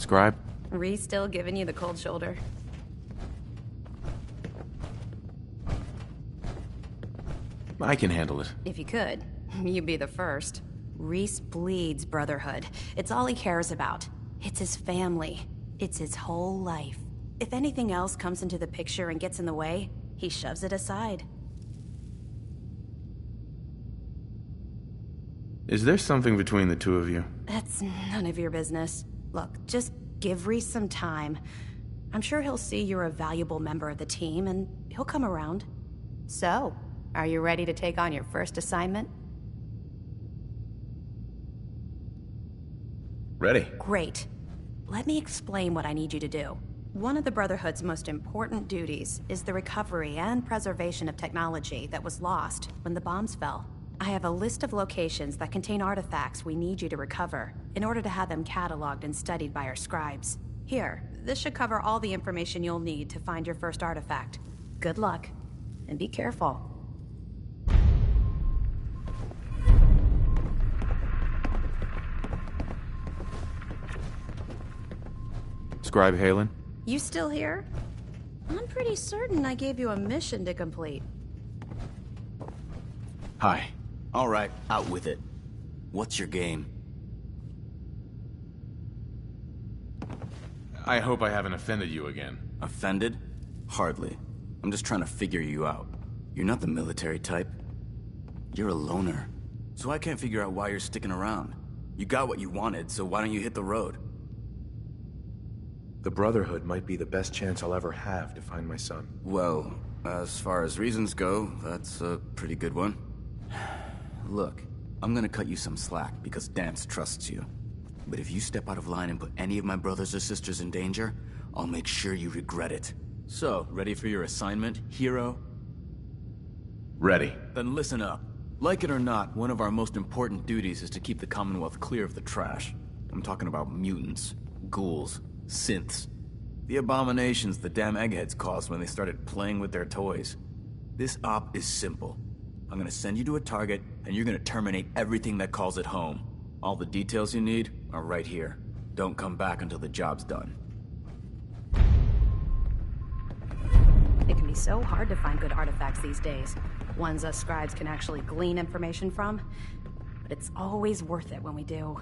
Scribe? Reese still giving you the cold shoulder? I can handle it. If you could, you'd be the first. Reese bleeds brotherhood. It's all he cares about. It's his family. It's his whole life. If anything else comes into the picture and gets in the way, he shoves it aside. Is there something between the two of you? That's none of your business. Look, just give Reese some time. I'm sure he'll see you're a valuable member of the team, and he'll come around. So, are you ready to take on your first assignment? Ready. Great. Let me explain what I need you to do. One of the Brotherhood's most important duties is the recovery and preservation of technology that was lost when the bombs fell. I have a list of locations that contain artifacts we need you to recover in order to have them cataloged and studied by our scribes. Here, this should cover all the information you'll need to find your first artifact. Good luck, and be careful. Scribe Halen? You still here? I'm pretty certain I gave you a mission to complete. Hi. All right, out with it. What's your game? I hope I haven't offended you again. Offended? Hardly. I'm just trying to figure you out. You're not the military type. You're a loner. So I can't figure out why you're sticking around. You got what you wanted, so why don't you hit the road? The Brotherhood might be the best chance I'll ever have to find my son. Well, as far as reasons go, that's a pretty good one. Look, I'm gonna cut you some slack because Dance trusts you. But if you step out of line and put any of my brothers or sisters in danger, I'll make sure you regret it. So, ready for your assignment, hero? Ready. Then listen up. Like it or not, one of our most important duties is to keep the Commonwealth clear of the trash. I'm talking about mutants, ghouls, synths. The abominations the damn eggheads caused when they started playing with their toys. This op is simple. I'm gonna send you to a target, and you're gonna terminate everything that calls it home. All the details you need are right here. Don't come back until the job's done. It can be so hard to find good artifacts these days. Ones us scribes can actually glean information from. But it's always worth it when we do.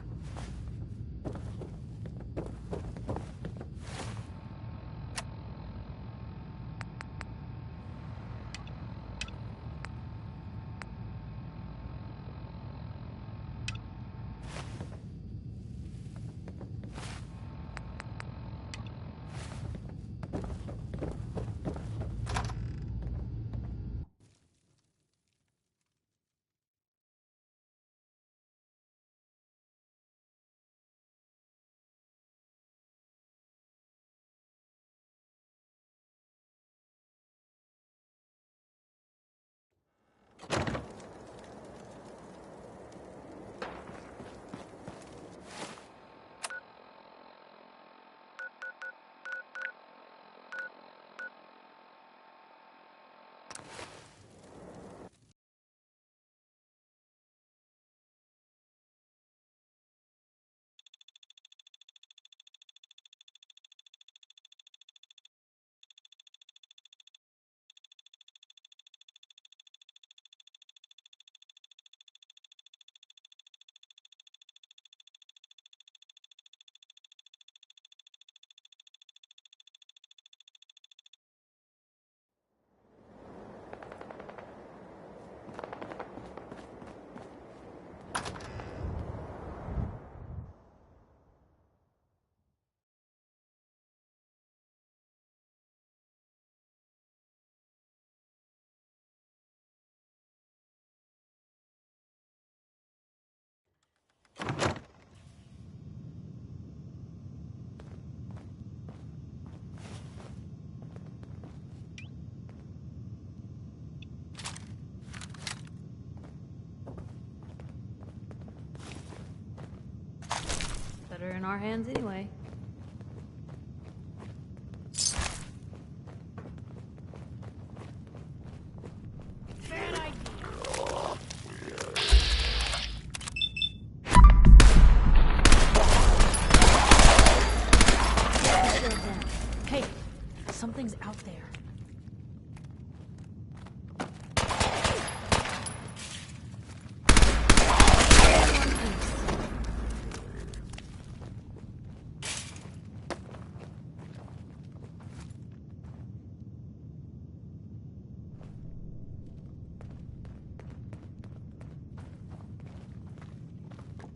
Better in our hands anyway. Something's out there.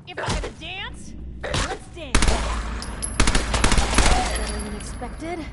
If we're gonna dance, let's dance. Better than expected.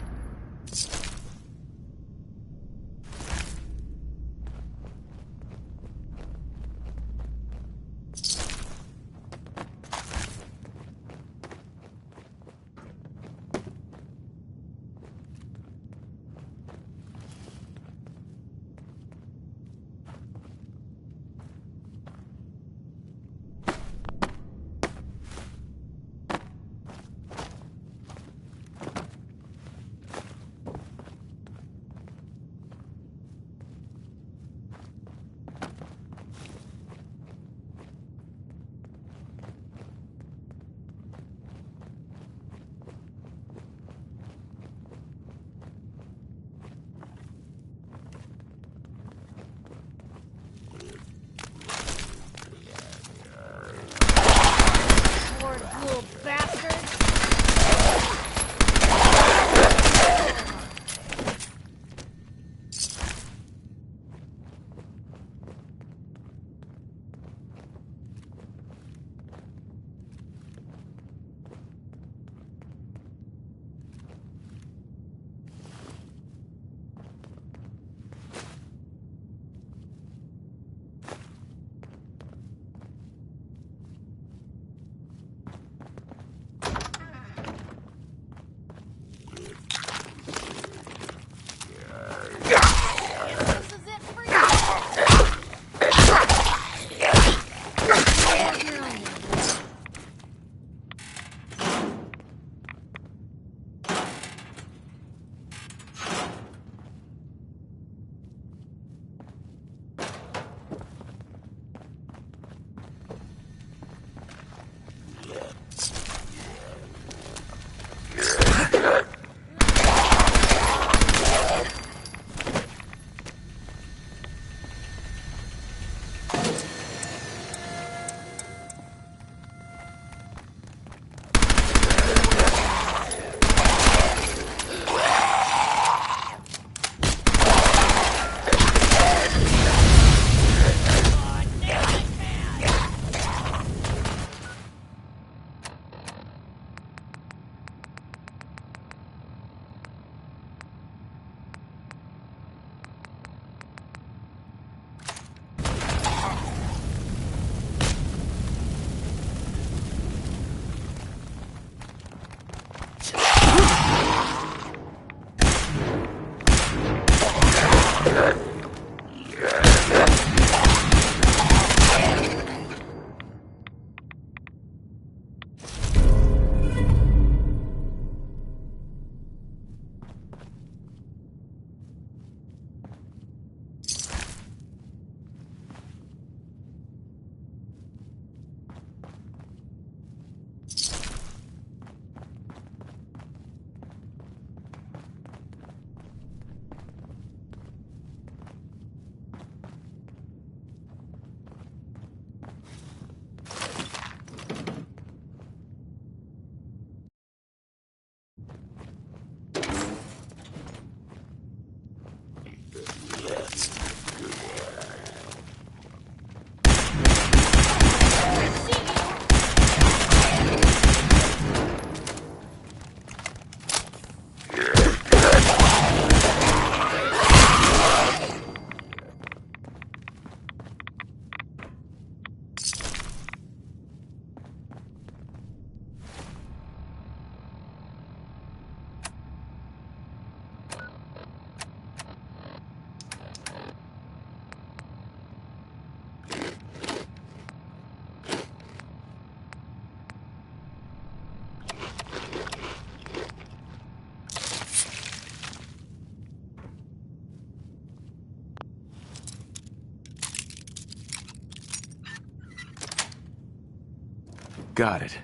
Little bastard! Got it.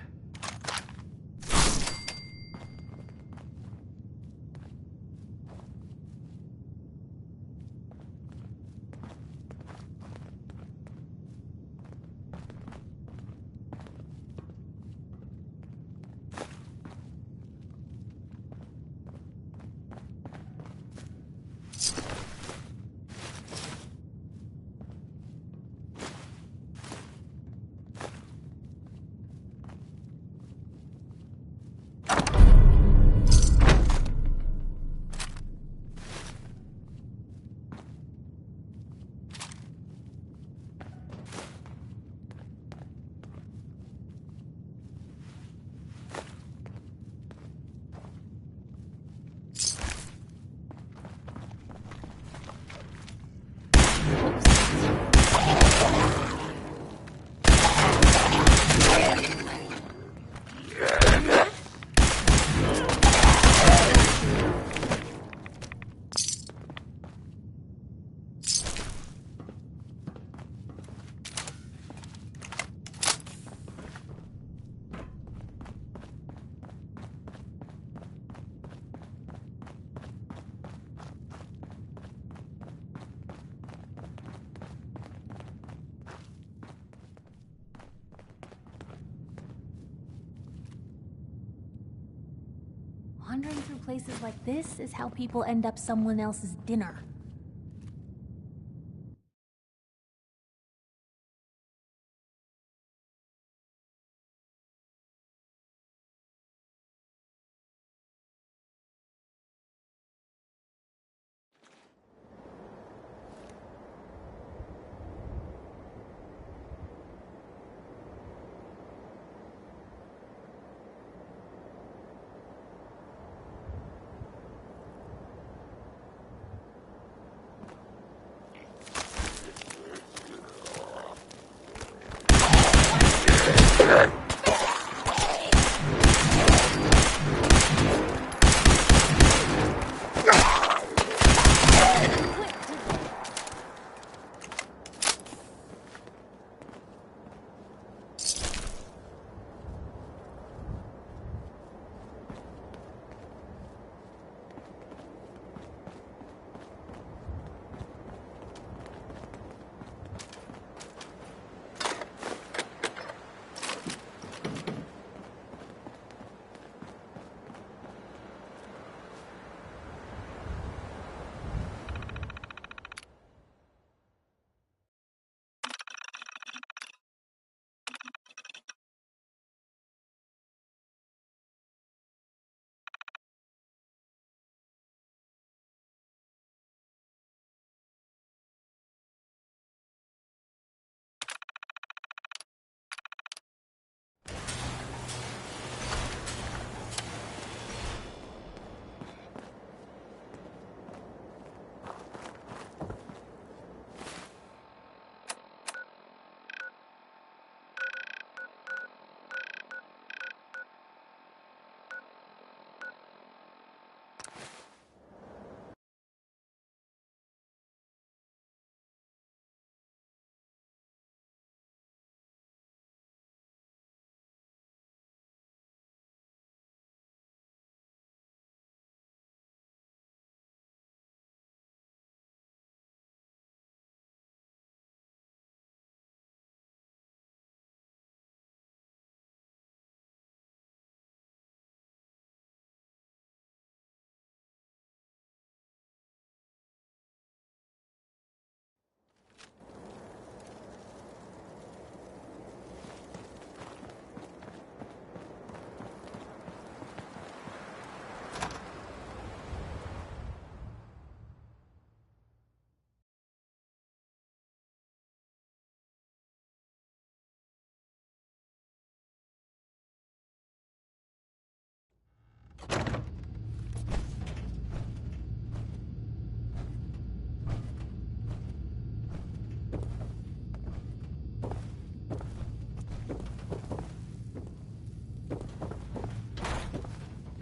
wandering through places like this is how people end up someone else's dinner.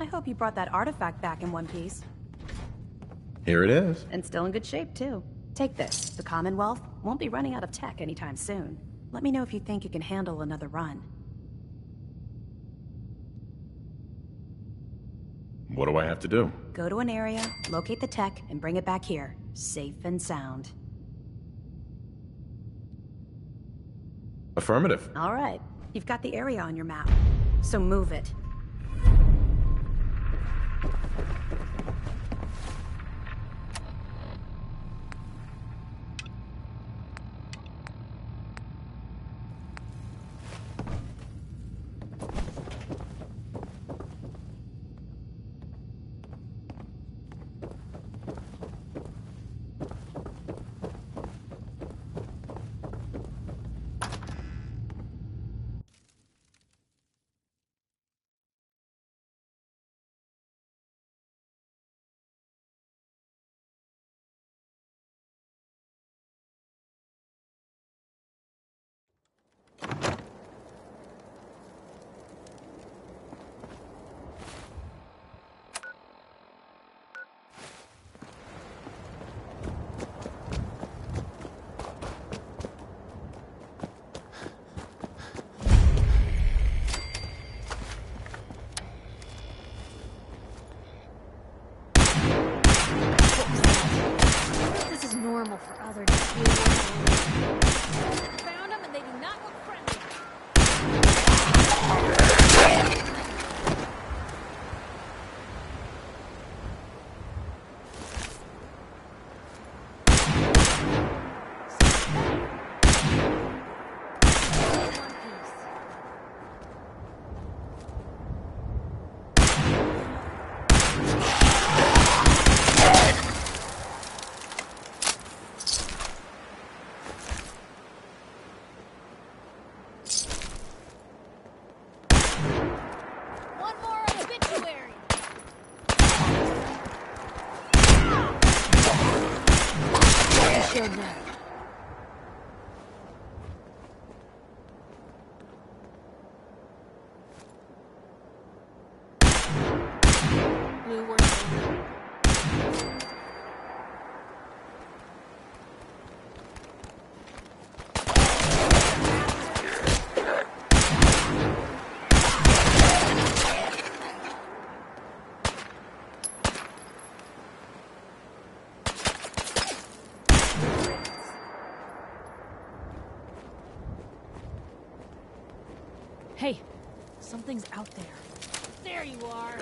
I hope you brought that artifact back in one piece. Here it is. And still in good shape, too. Take this. The Commonwealth won't be running out of tech anytime soon. Let me know if you think you can handle another run. What do I have to do? Go to an area, locate the tech, and bring it back here. Safe and sound. Affirmative. All right. You've got the area on your map. So move it. You're there. Blue works. Hey, something's out there. There you are.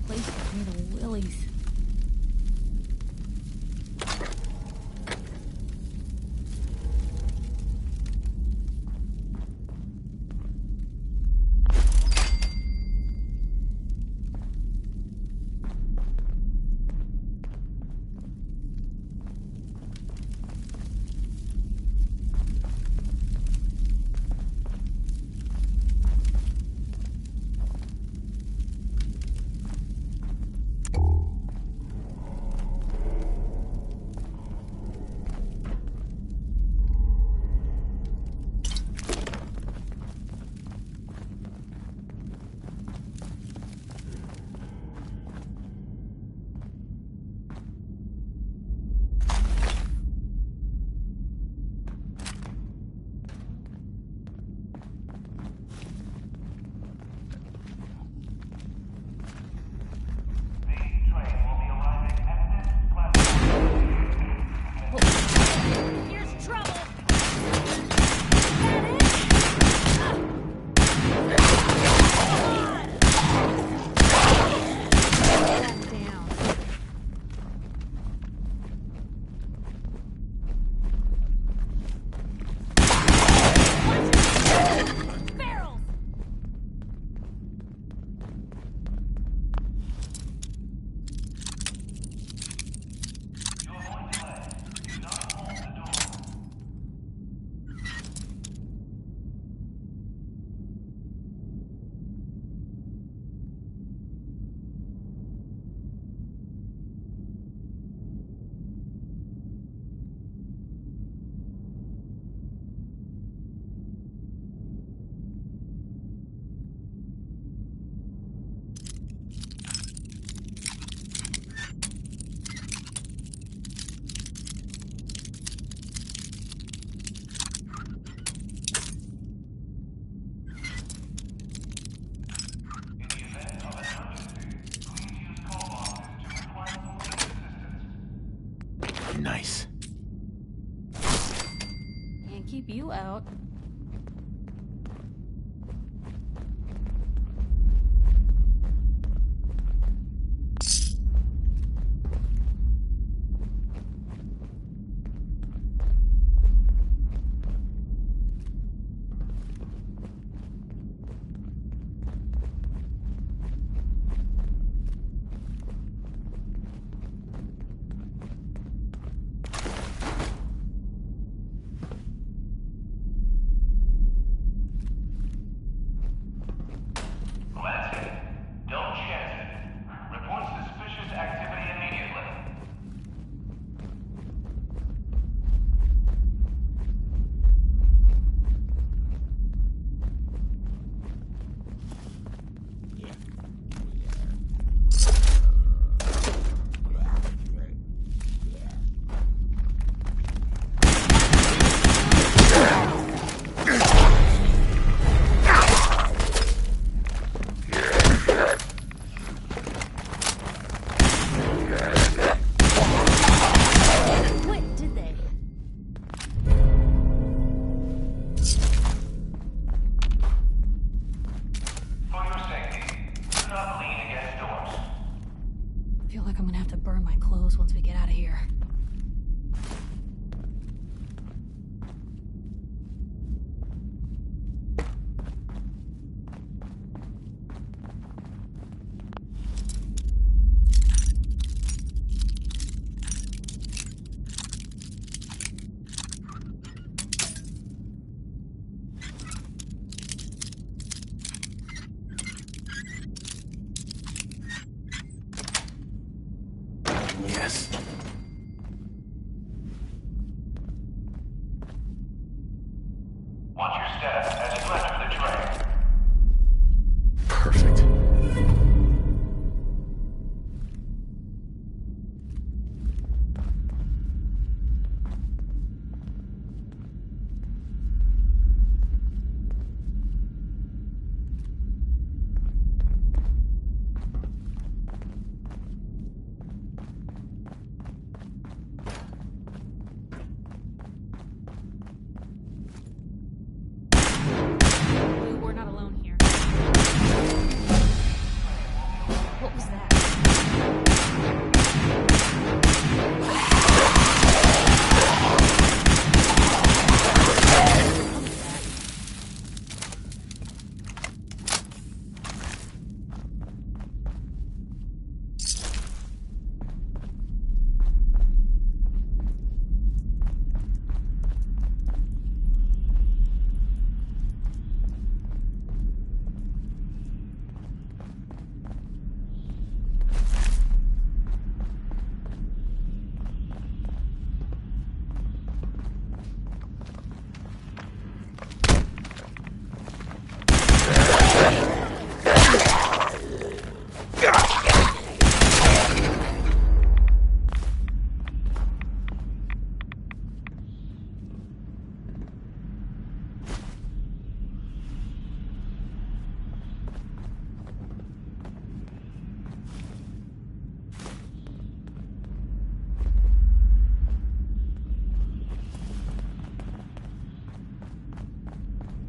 Place is made of willies. Here's trouble. Barrels. Nice. Can't keep you out. this. Watch your step as you enter the tray. Perfect. We're not alone here. What was that?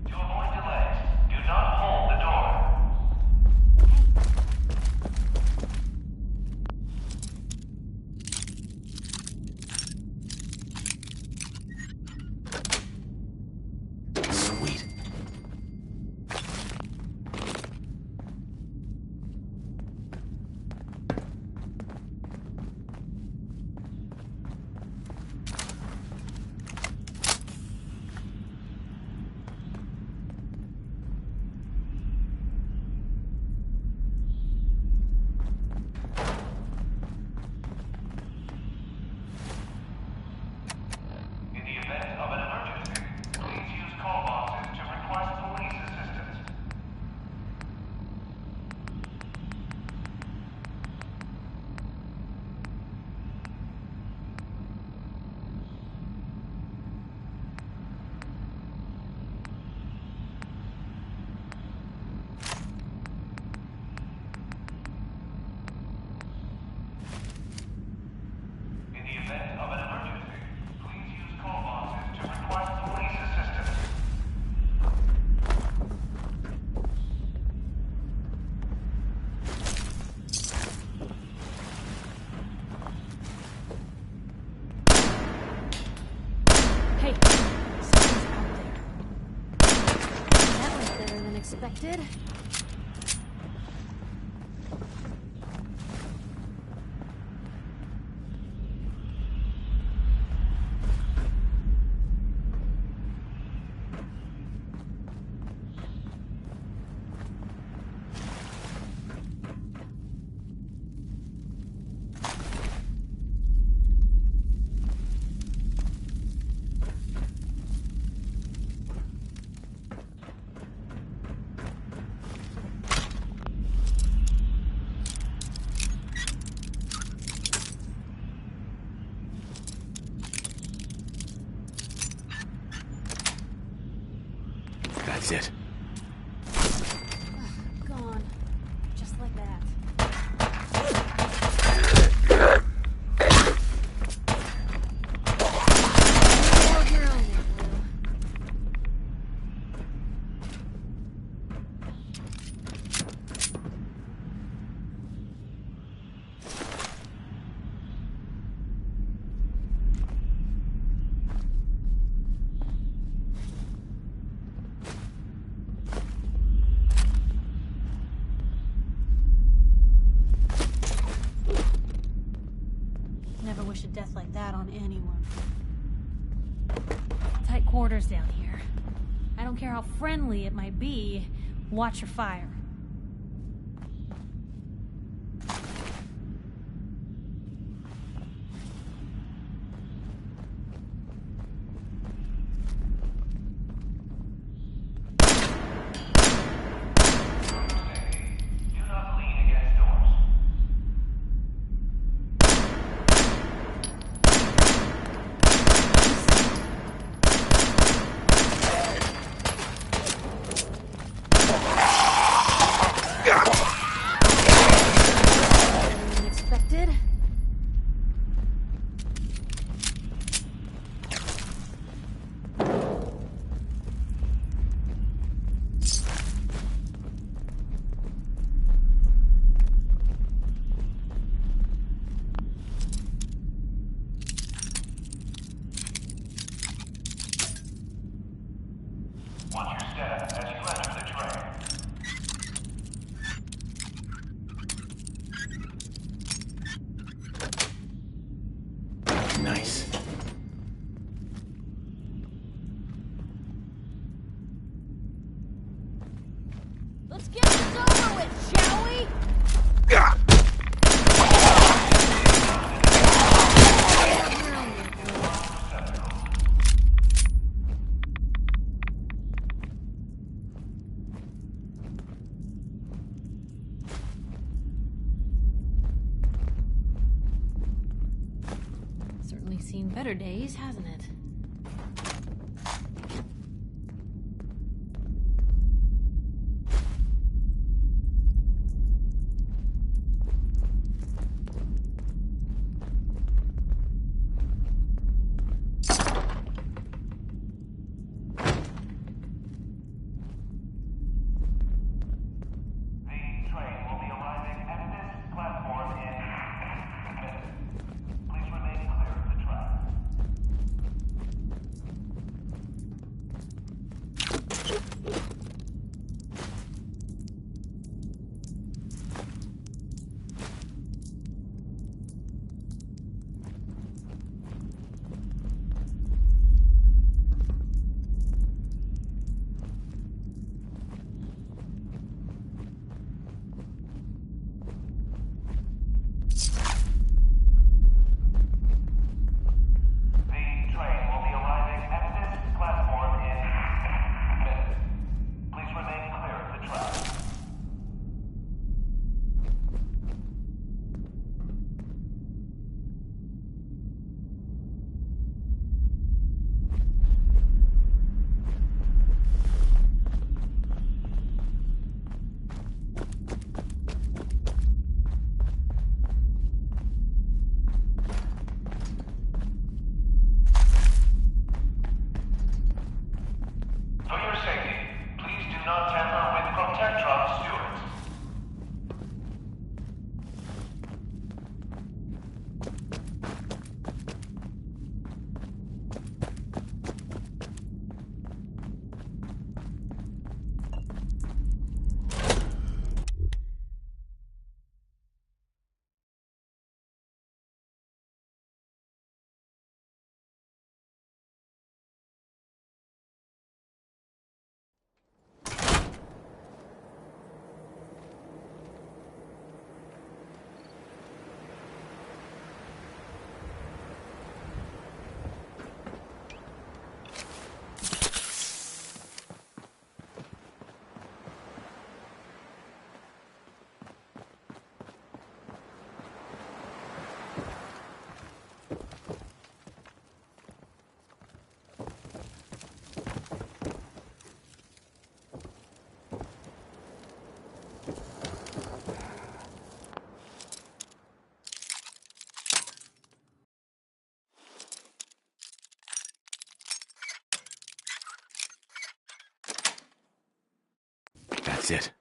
To avoid delays, do not hold the door. Sweet. In the event of an emergency, please use call boxes to request police assistance. In the event of an emergency, please use call boxes to request police assistance. Hey, something's out there. That went better than expected. That's it. Gone. Just like that. Hold your own there, Blue. Never wish a death like that on anyone. Tight quarters down here. I don't care how friendly it might be, watch your fire. Let's get this over with, shall we? Certainly seen better days, hasn't it? The train will be arriving at this platform in minutes. Please remain clear of the track. The train will be arriving at this platform in minutes. Please remain clear of the track. For your safety, please do not tamper with Protectron stewards. That's it.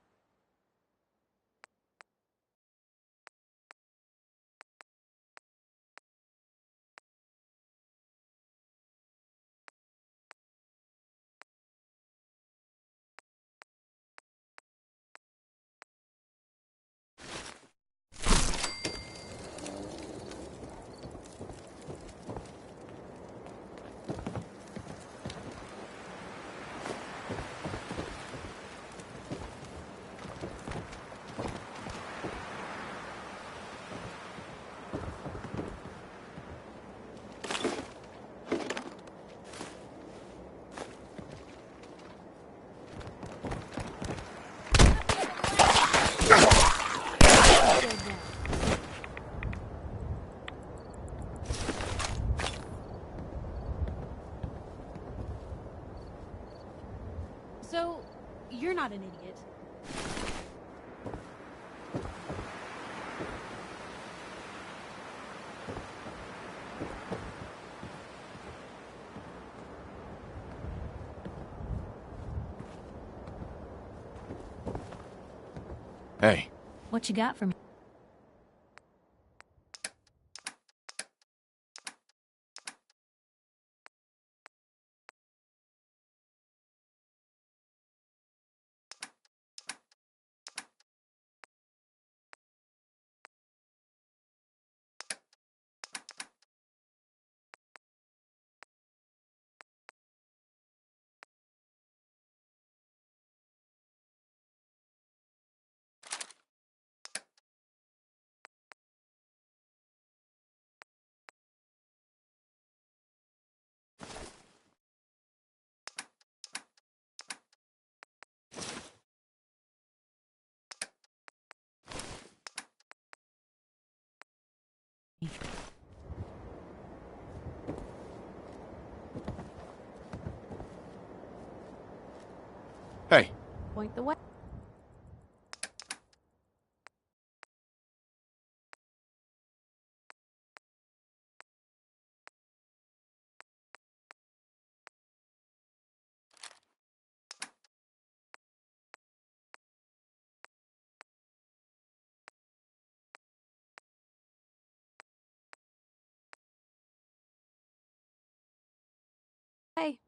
So, you're not an idiot. Hey, What you got for me? Hey, Point the way. Hey.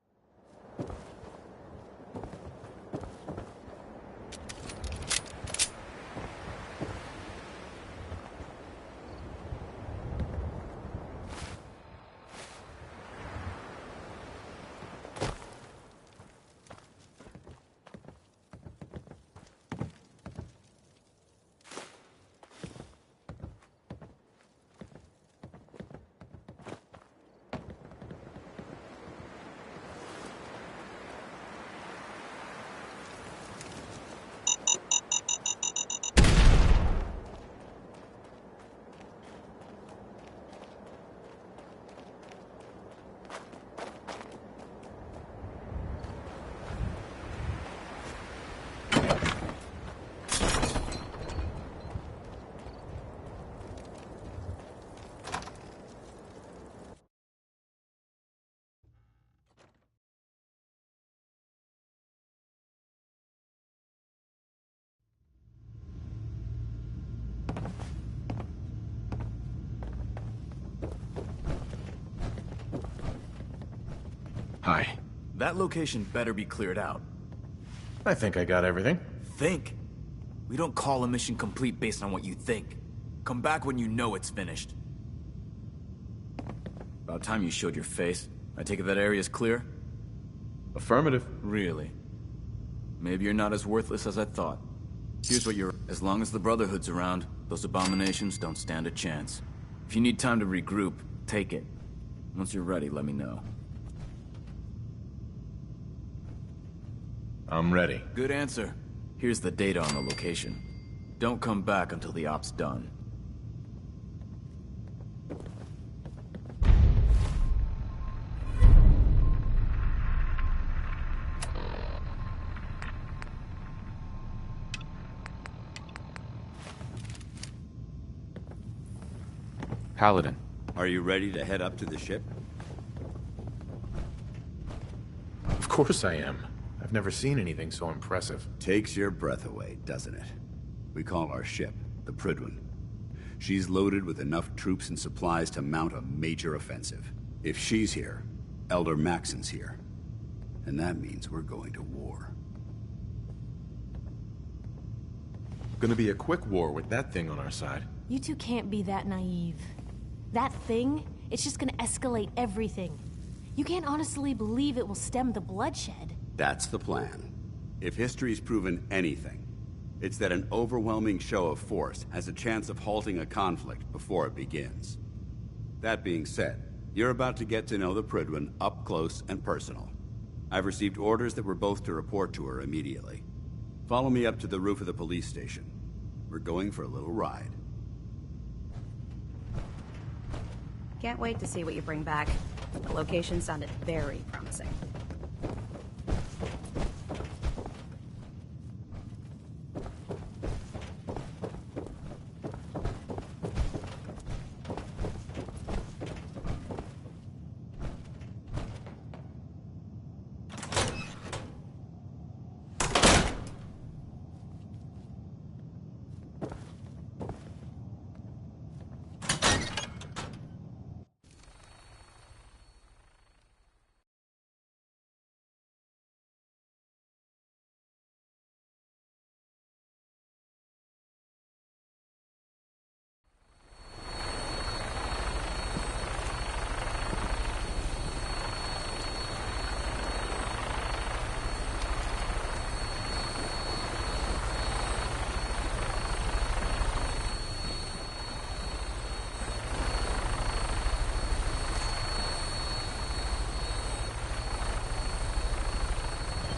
Hi. that location better be cleared out. I think I got everything. Think? We don't call a mission complete based on what you think. Come back when you know it's finished. About time you showed your face. I take it that area's clear? Affirmative. Really? Maybe you're not as worthless as I thought. Here's what you're... As long as the Brotherhood's around, those abominations don't stand a chance. If you need time to regroup, take it. Once you're ready, let me know. I'm ready. Good answer. Here's the data on the location. Don't come back until the op's done. Paladin, are you ready to head up to the ship? Of course I am. I've never seen anything so impressive. Takes your breath away, doesn't it? We call our ship the Prydwen. She's loaded with enough troops and supplies to mount a major offensive. If she's here, Elder Maxon's here. And that means we're going to war. Gonna be a quick war with that thing on our side. You two can't be that naive. That thing, it's just gonna escalate everything. You can't honestly believe it will stem the bloodshed. That's the plan. If history's proven anything, it's that an overwhelming show of force has a chance of halting a conflict before it begins. That being said, you're about to get to know the Prydwen up close and personal. I've received orders that we're both to report to her immediately. Follow me up to the roof of the police station. We're going for a little ride. Can't wait to see what you bring back. The location sounded very promising.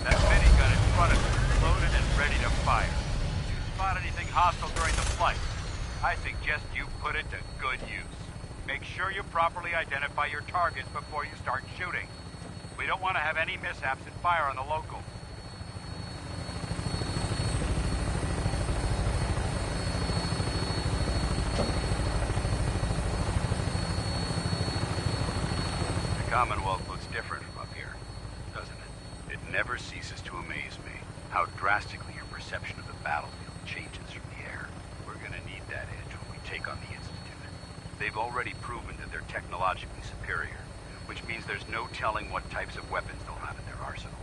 That minigun in front of you is loaded and ready to fire. If you spot anything hostile during the flight, I suggest you put it to good use. Make sure you properly identify your targets before you start shooting. We don't want to have any mishaps and fire on the local. The Commonwealth looks different from up here, doesn't it? It never ceases to amaze me how drastically your perception of the battlefield changes from the air. We're gonna need that edge when we take on the Institute. They've already proven that they're technologically superior, which means there's no telling what types of weapons they'll have in their arsenal.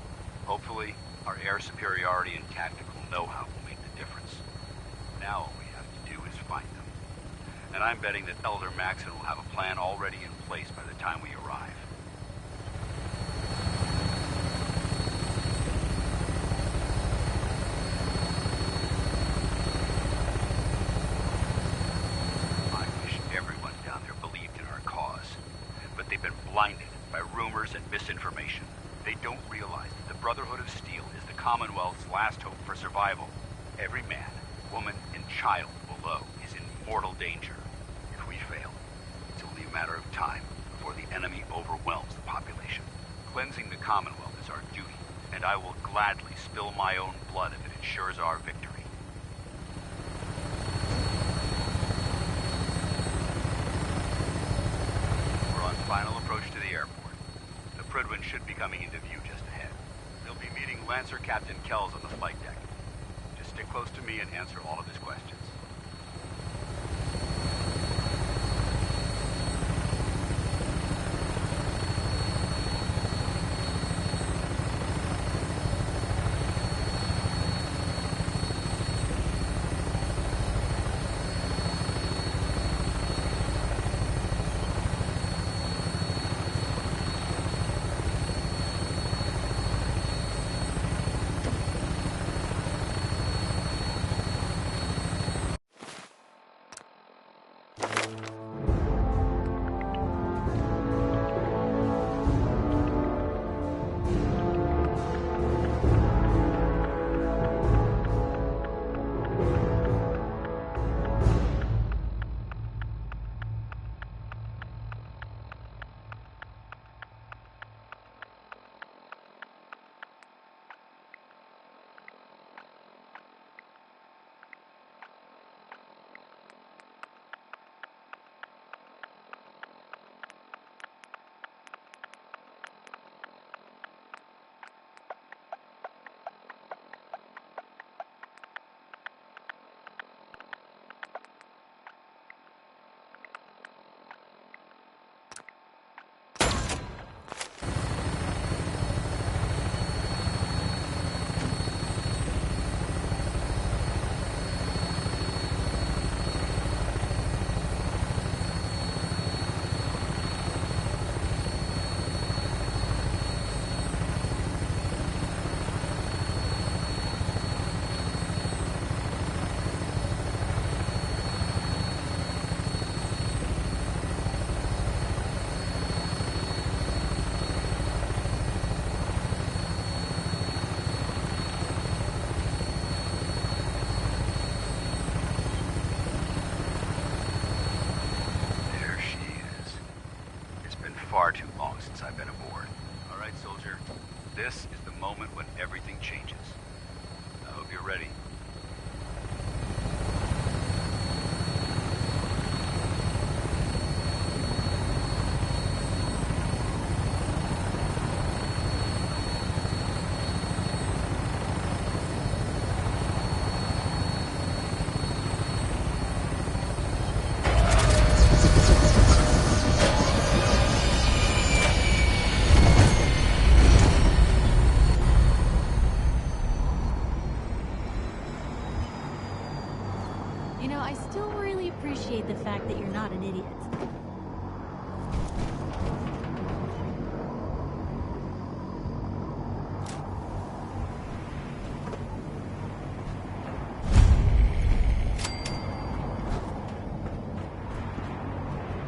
Hopefully, our air superiority and tactical know-how will make the difference. Now all we have to do is find them. And I'm betting that Elder Maxon will have a plan already in place by the time we arrive. Blinded by rumors and misinformation. They don't realize that the Brotherhood of Steel is the Commonwealth's last hope for survival. Every man, woman, and child below is in mortal danger. If we fail, it's only a matter of time before the enemy overwhelms the population. Cleansing the Commonwealth is our duty, and I will gladly spill my own blood if it ensures our victory. Final approach to the airport. The Prydwen should be coming into view just ahead. They'll be meeting Lancer Captain Kells on the flight deck. Just stick close to me and answer all of his questions. Far too long since I've been aboard. All right, soldier. This is the moment when everything changes. I hope you're ready. You know, I still really appreciate the fact that you're not an idiot.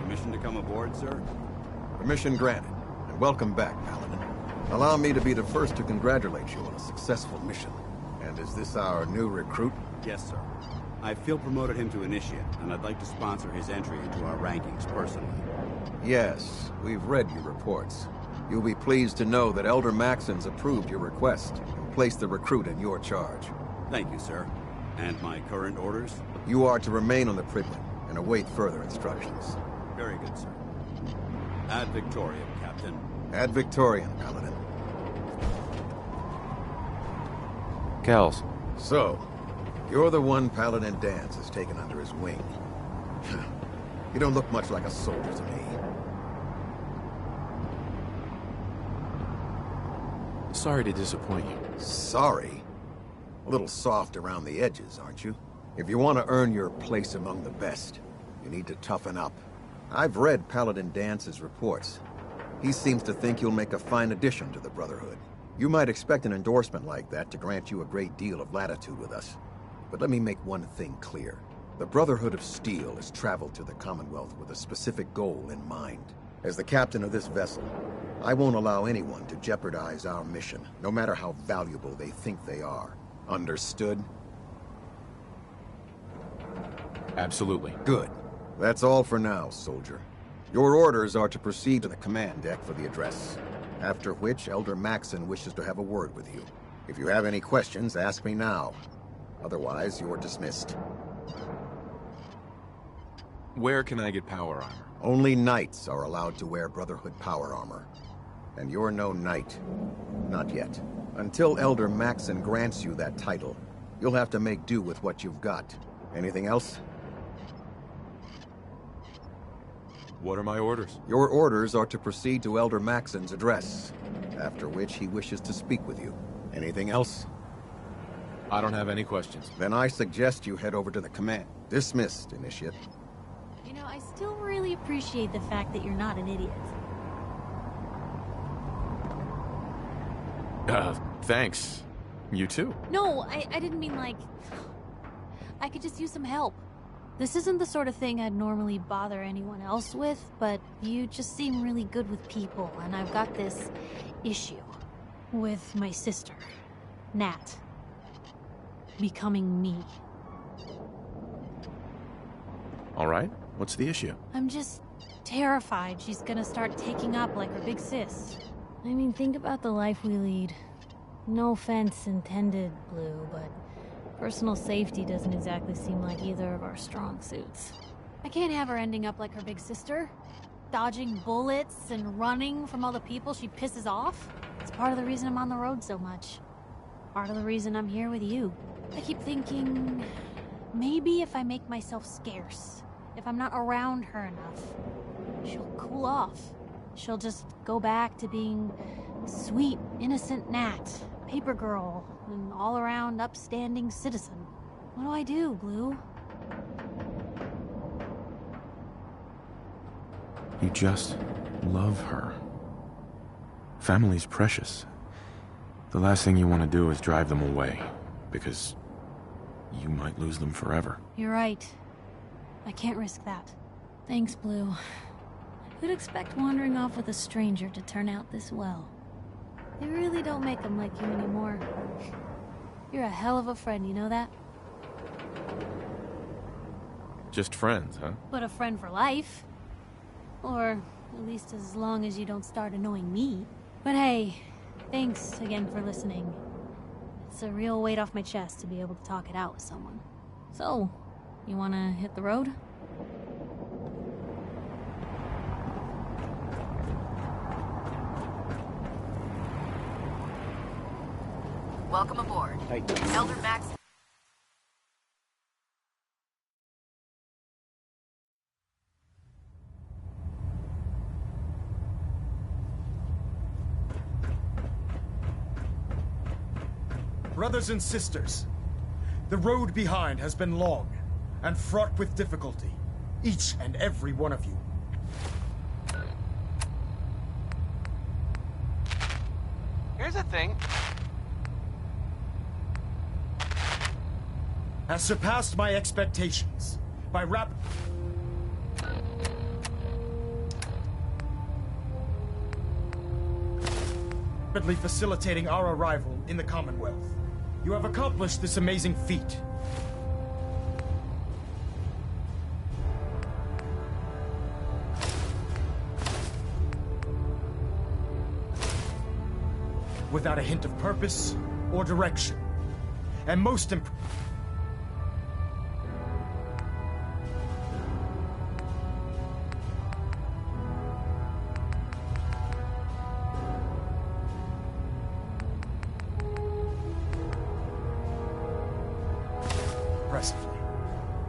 Permission to come aboard, sir? Permission granted, and welcome back, Paladin. Allow me to be the first to congratulate you on a successful mission. And is this our new recruit? Yes, sir. I feel promoted him to initiate, and I'd like to sponsor his entry into our rankings personally. Yes, we've read your reports. You'll be pleased to know that Elder Maxon's approved your request and placed the recruit in your charge. Thank you, sir. And my current orders? You are to remain on the Priglet and await further instructions. Very good, sir. Ad Victoriam, Captain. Ad Victoriam, Paladin. Kells. So, you're the one Paladin Danse has taken under his wing. You don't look much like a soldier to me. Sorry to disappoint you. Sorry? A little soft around the edges, aren't you? If you want to earn your place among the best, you need to toughen up. I've read Paladin Dance's reports. He seems to think you'll make a fine addition to the Brotherhood. You might expect an endorsement like that to grant you a great deal of latitude with us. But let me make one thing clear. The Brotherhood of Steel has traveled to the Commonwealth with a specific goal in mind. As the captain of this vessel, I won't allow anyone to jeopardize our mission, no matter how valuable they think they are. Understood? Absolutely. Good. That's all for now, soldier. Your orders are to proceed to the command deck for the address. After which, Elder Maxon wishes to have a word with you. If you have any questions, ask me now. Otherwise, you're dismissed. Where can I get power armor? Only knights are allowed to wear Brotherhood power armor. And you're no knight. Not yet. Until Elder Maxon grants you that title, you'll have to make do with what you've got. Anything else? What are my orders? Your orders are to proceed to Elder Maxon's address, after which he wishes to speak with you. Anything else? I don't have any questions. Then I suggest you head over to the command. Dismissed, Initiate. You know, I still really appreciate the fact that you're not an idiot. Thanks. You too. No, I didn't mean like... I could just use some help. This isn't the sort of thing I'd normally bother anyone else with, but you just seem really good with people, and I've got this issue with my sister, Nat, becoming me. All right. What's the issue? I'm just terrified she's gonna start taking up like her big sis. I mean, think about the life we lead. No offense intended, Blue, but personal safety doesn't exactly seem like either of our strong suits. I can't have her ending up like her big sister, dodging bullets and running from all the people she pisses off. It's part of the reason I'm on the road so much. Part of the reason I'm here with you. I keep thinking, maybe if I make myself scarce, if I'm not around her enough, she'll cool off. She'll just go back to being sweet, innocent Nat, paper girl, an all-around upstanding citizen. What do I do, Blue? You just love her. Family's precious. The last thing you want to do is drive them away, because you might lose them forever. You're right. I can't risk that. Thanks, Blue. Who'd expect wandering off with a stranger to turn out this well? They really don't make them like you anymore. You're a hell of a friend, you know that? Just friends, huh? But a friend for life. Or at least as long as you don't start annoying me. But hey, thanks again for listening. It's a real weight off my chest to be able to talk it out with someone. So, you wanna hit the road? Welcome aboard. Hey. Elder Max. Brothers and sisters, the road behind has been long and fraught with difficulty, each and every one of you. Here's the thing. Has surpassed my expectations by rapidly facilitating our arrival in the Commonwealth. You have accomplished this amazing feat. without a hint of purpose or direction. And most impressively,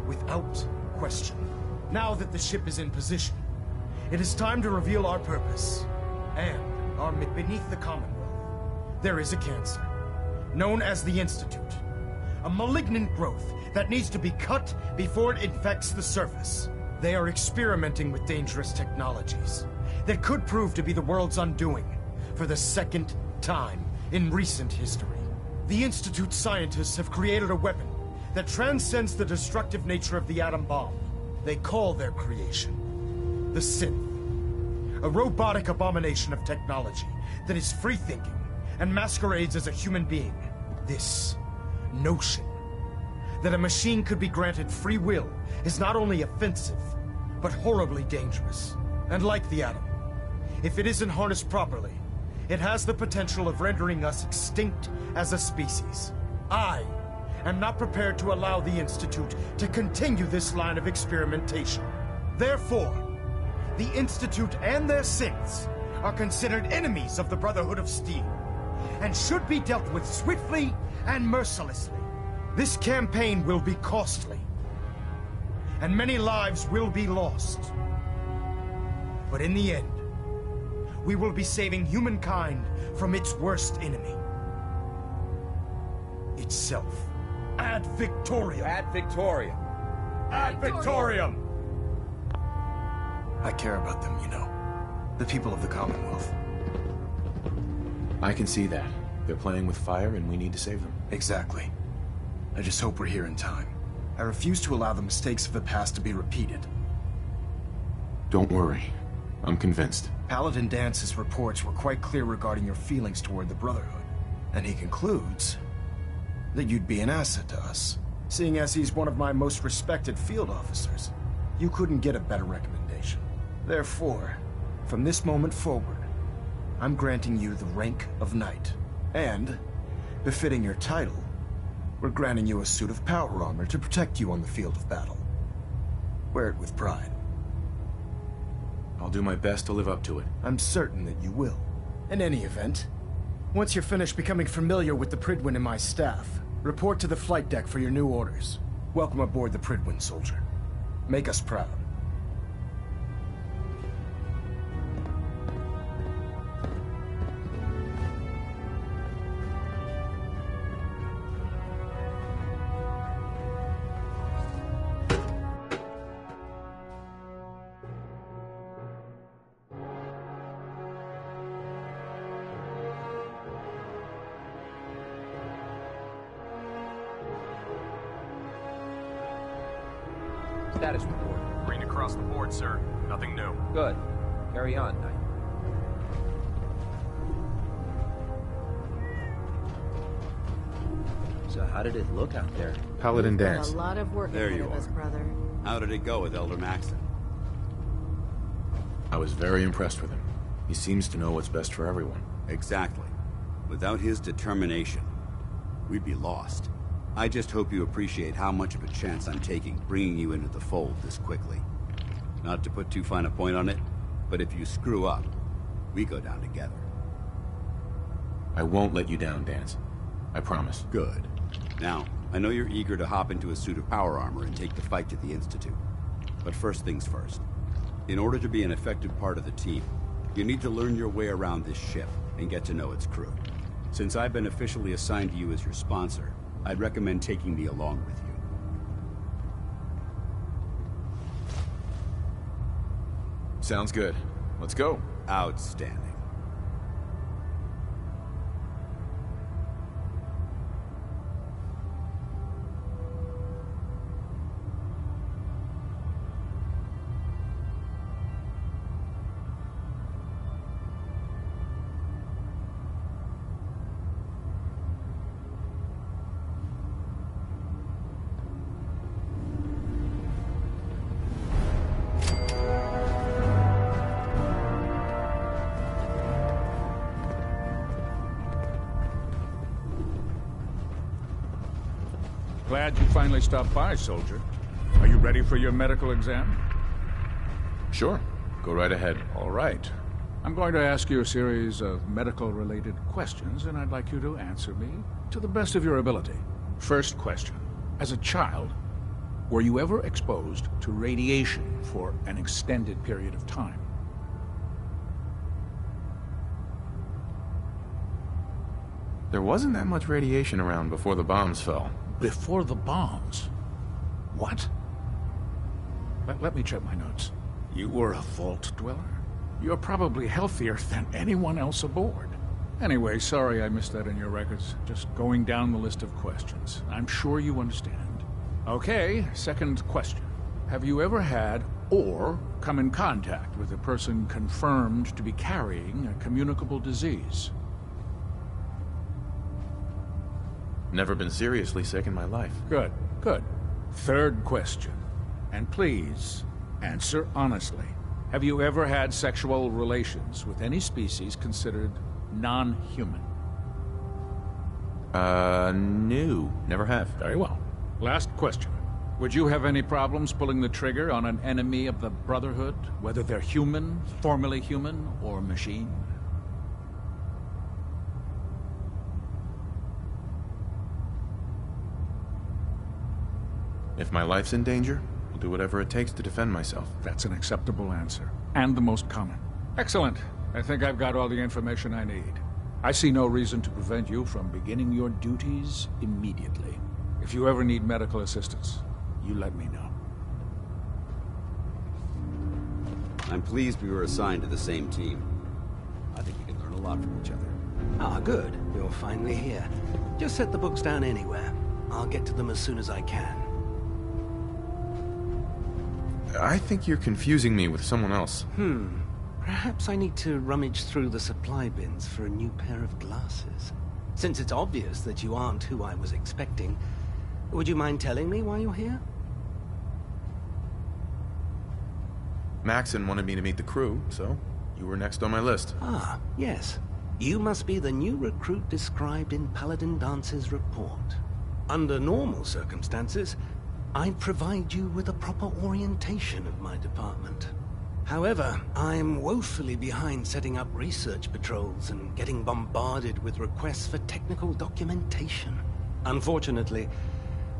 without question. Now that the ship is in position, it is time to reveal our purpose. And beneath the Commonwealth, there is a cancer, known as the Institute. A malignant growth that needs to be cut before it infects the surface. They are experimenting with dangerous technologies that could prove to be the world's undoing for the second time in recent history. The Institute scientists have created a weapon that transcends the destructive nature of the atom bomb. They call their creation the Synth, a robotic abomination of technology that is free-thinking and masquerades as a human being. This notion that a machine could be granted free will is not only offensive, but horribly dangerous. And like the atom, if it isn't harnessed properly, it has the potential of rendering us extinct as a species. I am not prepared to allow the Institute to continue this line of experimentation. Therefore, the Institute and their synths are considered enemies of the Brotherhood of Steel, and should be dealt with swiftly and mercilessly. This campaign will be costly, and many lives will be lost. But in the end, we will be saving humankind from its worst enemy. Itself. Ad Victoriam! Ad Victoriam! Ad Victoriam! I care about them, you know. The people of the Commonwealth. I can see that. They're playing with fire and we need to save them. Exactly. I just hope we're here in time. I refuse to allow the mistakes of the past to be repeated. Don't worry. I'm convinced. Paladin Dance's reports were quite clear regarding your feelings toward the Brotherhood. And he concludes that you'd be an asset to us. Seeing as he's one of my most respected field officers, you couldn't get a better recommendation. Therefore, from this moment forward, I'm granting you the rank of Knight. And, befitting your title, we're granting you a suit of power armor to protect you on the field of battle. Wear it with pride. I'll do my best to live up to it. I'm certain that you will. In any event, once you're finished becoming familiar with the Pridwin and my staff, report to the flight deck for your new orders. Welcome aboard the Pridwin, soldier. Make us proud. Status report. Green across the board, sir. Nothing new. Good. Carry on, Knight. So how did it look out there? Paladin Got Dance. a lot of work There ahead you of us, are. brother. How did it go with Elder Maxton? I was very impressed with him. He seems to know what's best for everyone. Exactly. Without his determination, we'd be lost. I just hope you appreciate how much of a chance I'm taking bringing you into the fold this quickly. Not to put too fine a point on it, but if you screw up, we go down together. I won't let you down, Dance. I promise. Good. Now, I know you're eager to hop into a suit of power armor and take the fight to the Institute. But first things first. In order to be an effective part of the team, you need to learn your way around this ship and get to know its crew. Since I've been officially assigned to you as your sponsor, I'd recommend taking me along with you. Sounds good. Let's go. Outstanding. Glad you finally stopped by, soldier. Are you ready for your medical exam? Sure. Go right ahead. All right. I'm going to ask you a series of medical-related questions, and I'd like you to answer me to the best of your ability. First question. As a child, were you ever exposed to radiation for an extended period of time? There wasn't that much radiation around before the bombs fell. Before the bombs? What? Let me check my notes. You were a vault dweller? You're probably healthier than anyone else aboard. Anyway, sorry I missed that in your records. Just going down the list of questions. I'm sure you understand. Okay, second question. Have you ever had or come in contact with a person confirmed to be carrying a communicable disease? Never been seriously sick in my life. Good, good. Third question. And please, answer honestly. Have you ever had sexual relations with any species considered non-human? No. Never have. Very well. Last question. Would you have any problems pulling the trigger on an enemy of the Brotherhood, whether they're human, formerly human, or machine? If my life's in danger, I'll do whatever it takes to defend myself. That's an acceptable answer, and the most common. Excellent. I think I've got all the information I need. I see no reason to prevent you from beginning your duties immediately. If you ever need medical assistance, you let me know. I'm pleased we were assigned to the same team. I think we can learn a lot from each other. Ah, good. You're finally here. Just set the books down anywhere. I'll get to them as soon as I can. I think you're confusing me with someone else. Perhaps I need to rummage through the supply bins for a new pair of glasses. Since it's obvious that you aren't who I was expecting, would you mind telling me why you're here? Maxon wanted me to meet the crew, so you were next on my list. Ah, yes. You must be the new recruit described in Paladin Dance's report. Under normal circumstances, I'd provide you with a proper orientation of my department. However, I'm woefully behind setting up research patrols and getting bombarded with requests for technical documentation. Unfortunately,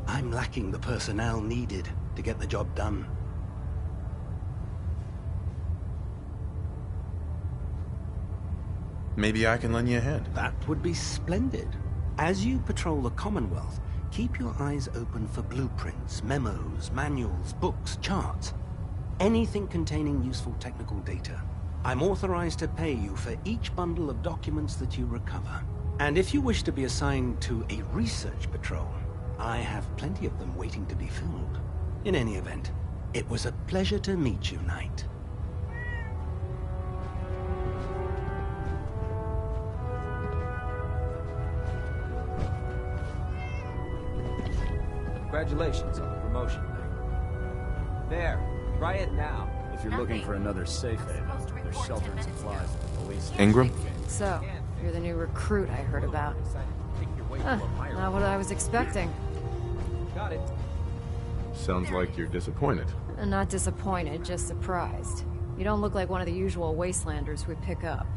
I'm lacking the personnel needed to get the job done. Maybe I can lend you a hand. That would be splendid. As you patrol the Commonwealth, keep your eyes open for blueprints, memos, manuals, books, charts. Anything containing useful technical data. I'm authorized to pay you for each bundle of documents that you recover. And if you wish to be assigned to a research patrol, I have plenty of them waiting to be filled. In any event, it was a pleasure to meet you, Knight. Congratulations on the promotion, Knight. There, try it now. If you're looking for another safe haven, there's shelter and supplies at the police. Ingram? So, you're the new recruit I heard about. Not what I was expecting. Got it. Sounds like you're disappointed. Not disappointed, just surprised. You don't look like one of the usual wastelanders we pick up.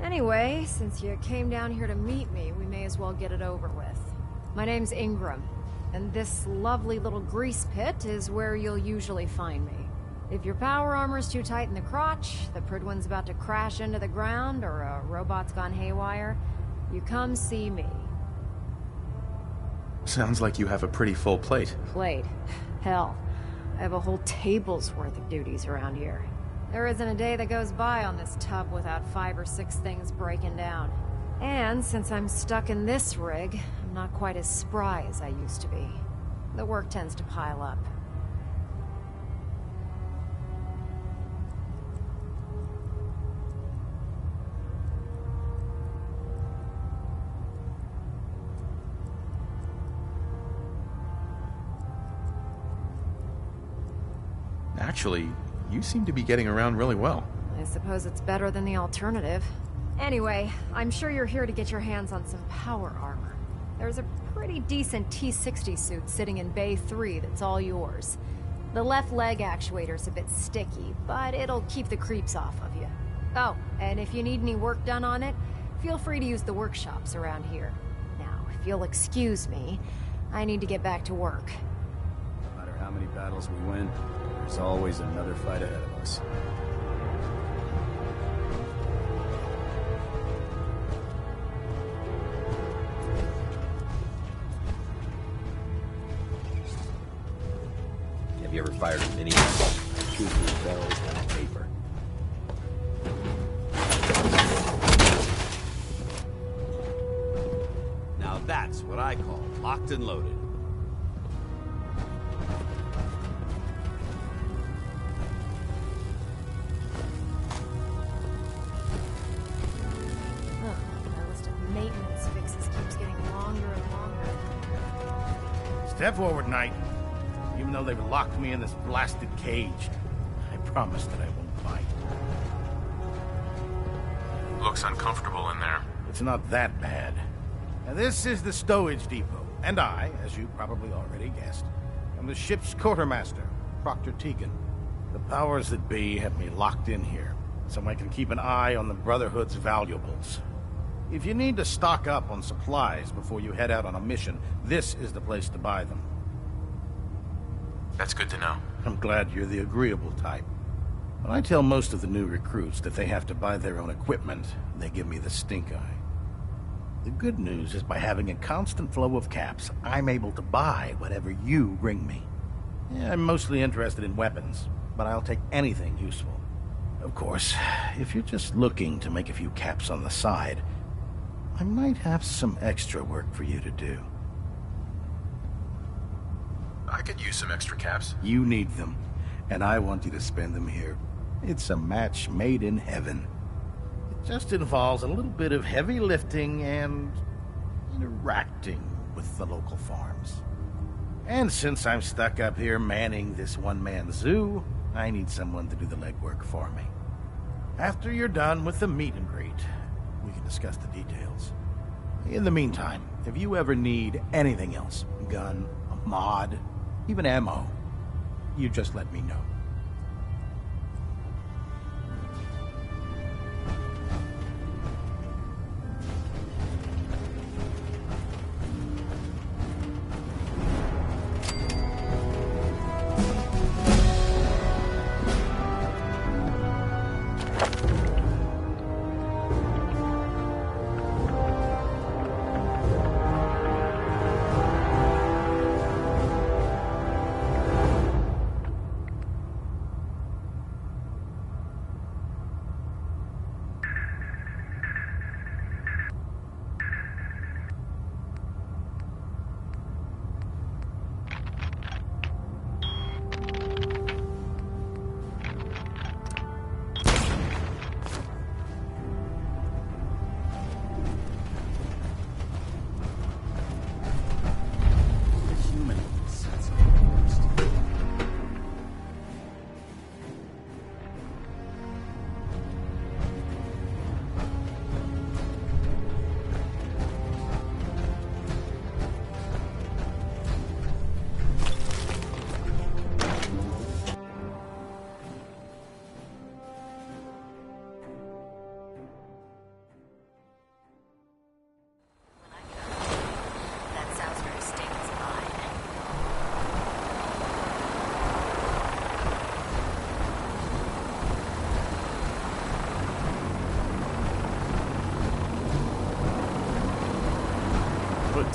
Anyway, since you came down here to meet me, we may as well get it over with. My name's Ingram, and this lovely little grease pit is where you'll usually find me. If your power armor's too tight in the crotch, the Pridwin's about to crash into the ground, or a robot's gone haywire, you come see me. Sounds like you have a pretty full plate. Plate? Hell, I have a whole table's worth of duties around here. There isn't a day that goes by on this tub without 5 or 6 things breaking down. And since I'm stuck in this rig, I'm not quite as spry as I used to be. The work tends to pile up. Actually, you seem to be getting around really well. I suppose it's better than the alternative. Anyway, I'm sure you're here to get your hands on some power armor. There's a pretty decent T-60 suit sitting in Bay 3 that's all yours. The left leg actuator's a bit sticky, but it'll keep the creeps off of you. Oh, and if you need any work done on it, feel free to use the workshops around here. Now, if you'll excuse me, I need to get back to work. No matter how many battles we win, there's always another fight ahead of us. Have you ever fired a mini gun? Shoot through bells on paper. Now that's what I call locked and loaded. Ugh, my list of maintenance fixes keeps getting longer and longer. Step forward, Knight. Even though they've locked me in this blasted cage, I promise that I won't bite. Looks uncomfortable in there. It's not that bad. Now, this is the stowage depot, and I, as you probably already guessed, am the ship's quartermaster, Proctor Tegan. The powers that be have me locked in here, so I can keep an eye on the Brotherhood's valuables. If you need to stock up on supplies before you head out on a mission, this is the place to buy them. That's good to know. I'm glad you're the agreeable type. When I tell most of the new recruits that they have to buy their own equipment, they give me the stink eye. The good news is by having a constant flow of caps, I'm able to buy whatever you bring me. Yeah, I'm mostly interested in weapons, but I'll take anything useful. Of course, if you're just looking to make a few caps on the side, I might have some extra work for you to do. I could use some extra caps. You need them, and I want you to spend them here. It's a match made in heaven. It just involves a little bit of heavy lifting and interacting with the local farms. And since I'm stuck up here manning this one-man zoo, I need someone to do the legwork for me. After you're done with the meet and greet, we can discuss the details. In the meantime, if you ever need anything else, a gun, a mod, even ammo, you just let me know.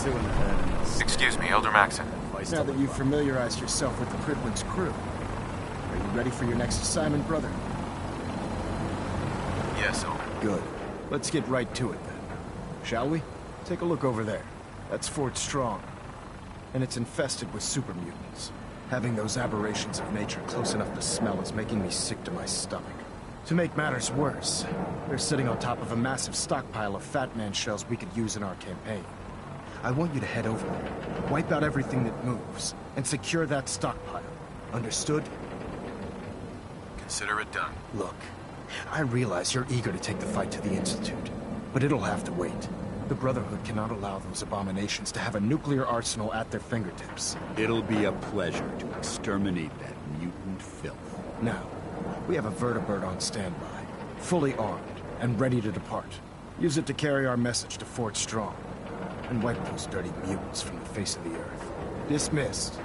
Two in the head. Excuse me, Elder Maxon. Now that you've familiarized yourself with the Pridwood's crew, are you ready for your next assignment, brother? Yes, Elder. Good. Let's get right to it, then. Shall we? Take a look over there. That's Fort Strong. And it's infested with super mutants. Having those aberrations of nature close enough to smell is making me sick to my stomach. To make matters worse, they're sitting on top of a massive stockpile of Fat Man shells we could use in our campaign. I want you to head over there, wipe out everything that moves, and secure that stockpile. Understood? Consider it done. Look, I realize you're eager to take the fight to the Institute, but it'll have to wait. The Brotherhood cannot allow those abominations to have a nuclear arsenal at their fingertips. It'll be a pleasure to exterminate that mutant filth. Now, we have a vertibird on standby, fully armed and ready to depart. Use it to carry our message to Fort Strong, and wipe those dirty mutants from the face of the earth. Dismissed.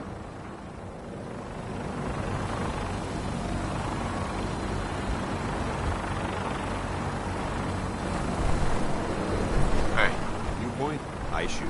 Hey, new point, I shoot.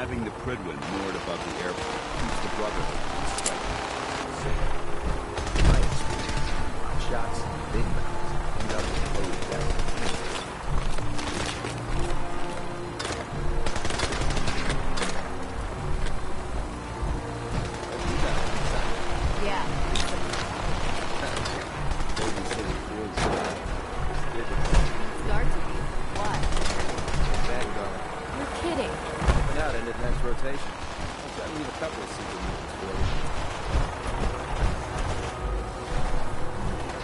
Having the Prydwen moored above the airport keeps the Brotherhood from striking. My experience, shots in big mouths end up with low death. Yeah. Start to be. What? Vanguard. You're kidding. Coming out into the next rotation. I've got to leave a couple of super mutants for you.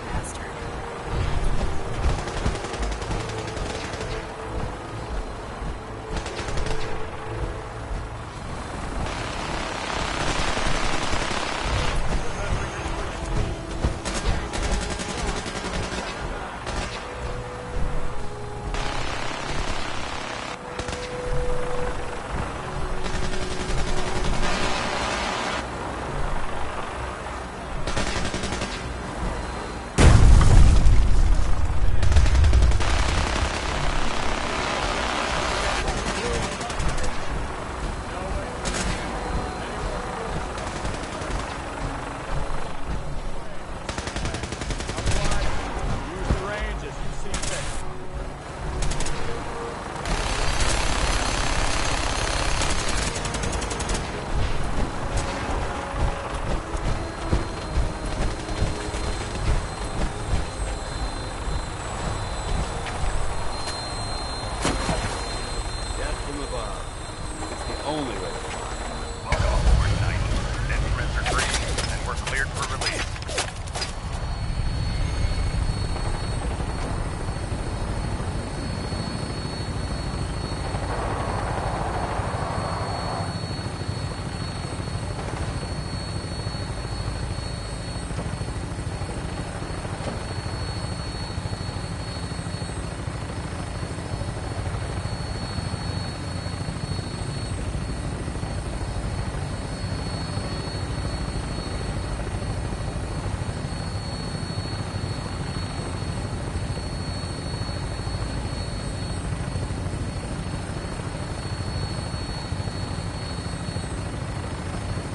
Bastard.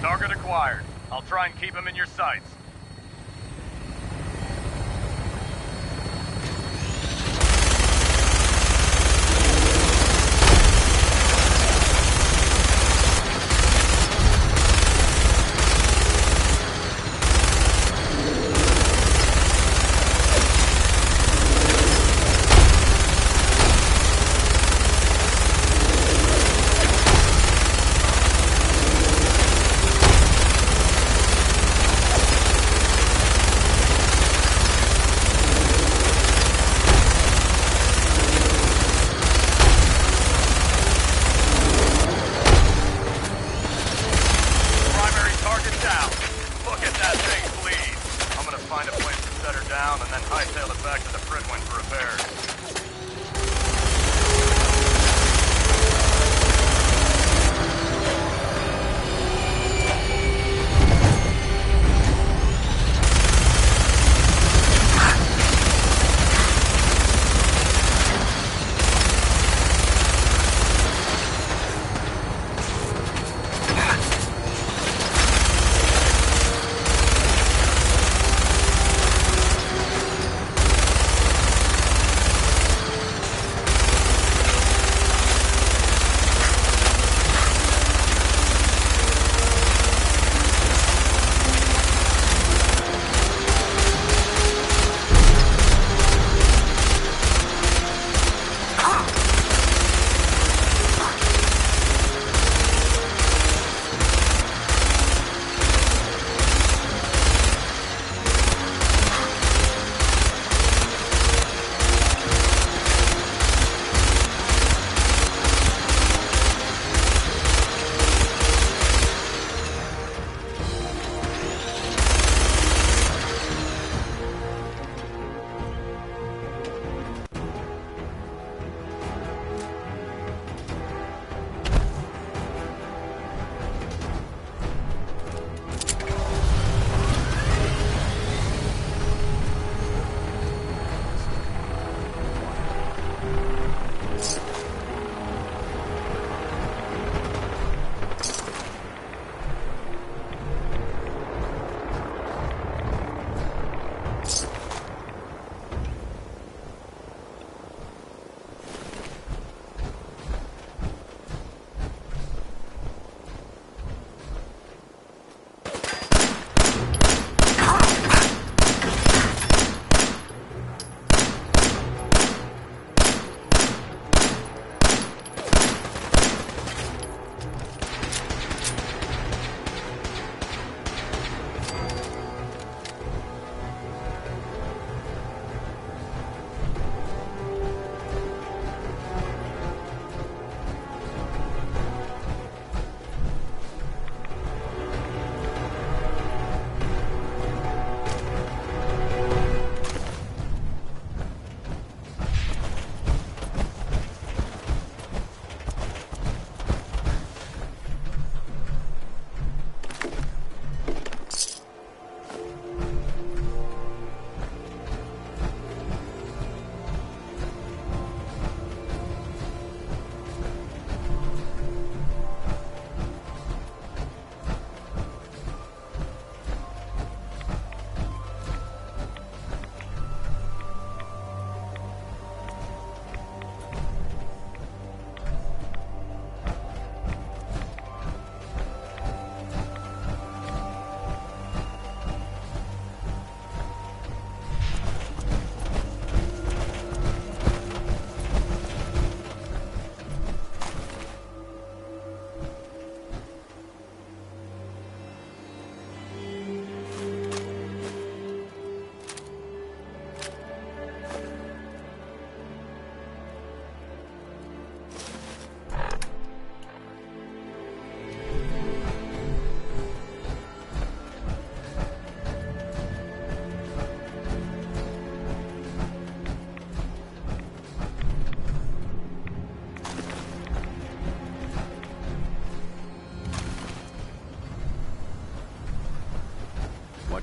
Target acquired. I'll try and keep him in your sights.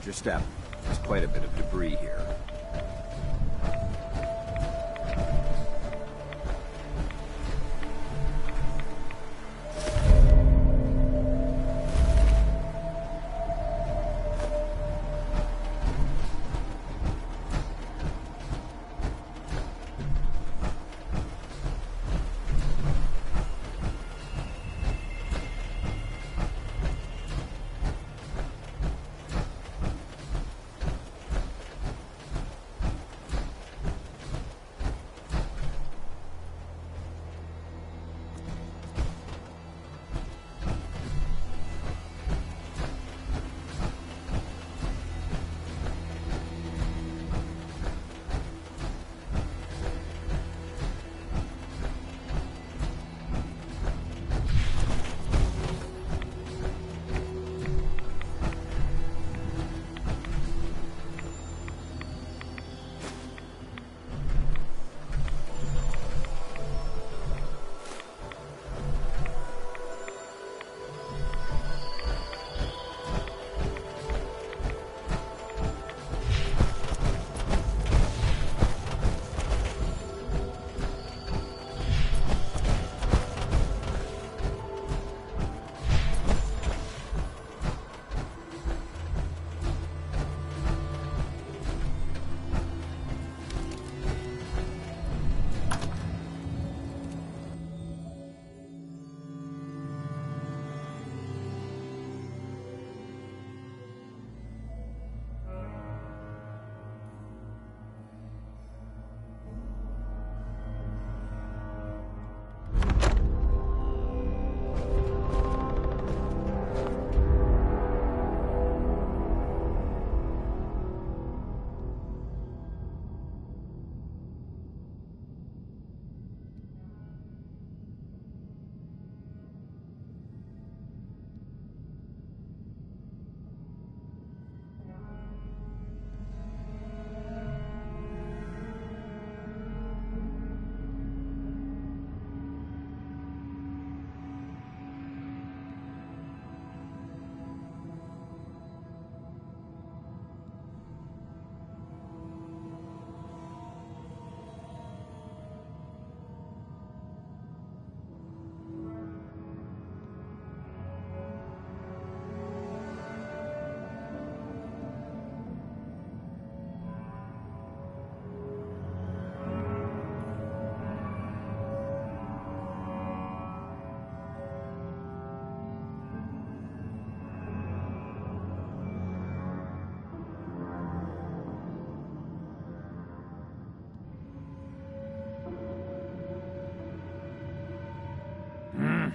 your step. There's quite a bit of debris here.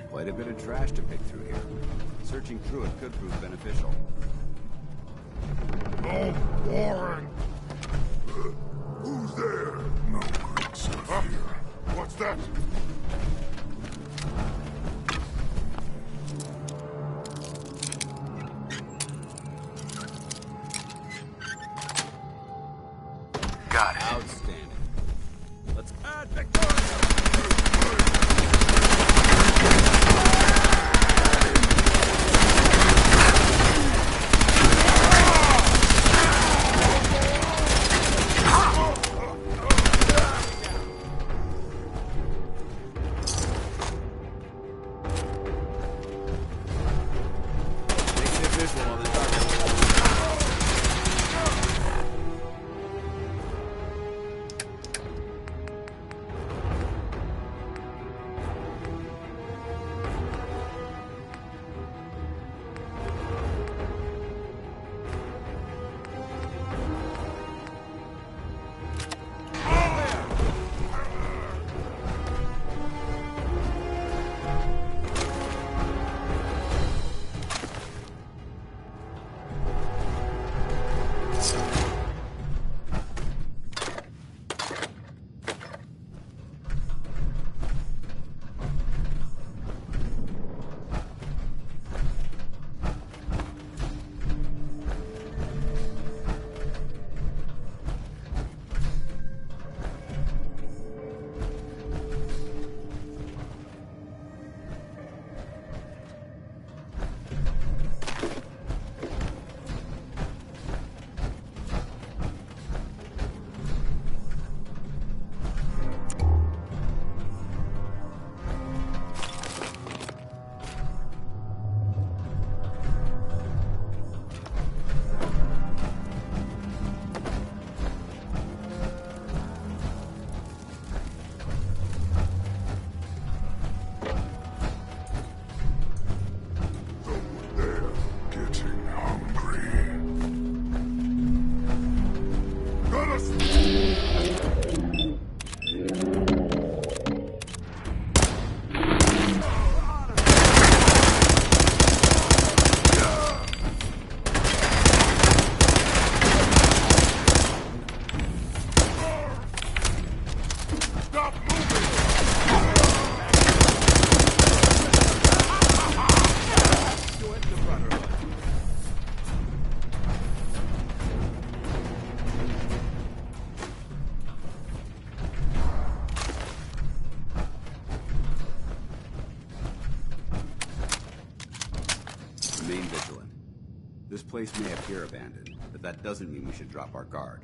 Quite a bit of trash to pick through here. Searching through it could prove beneficial. Oh, Warren! Who's there? No good stuff here. What's that? Got it. Outstanding. Let's add Victor! This place may appear abandoned, but that doesn't mean we should drop our guard.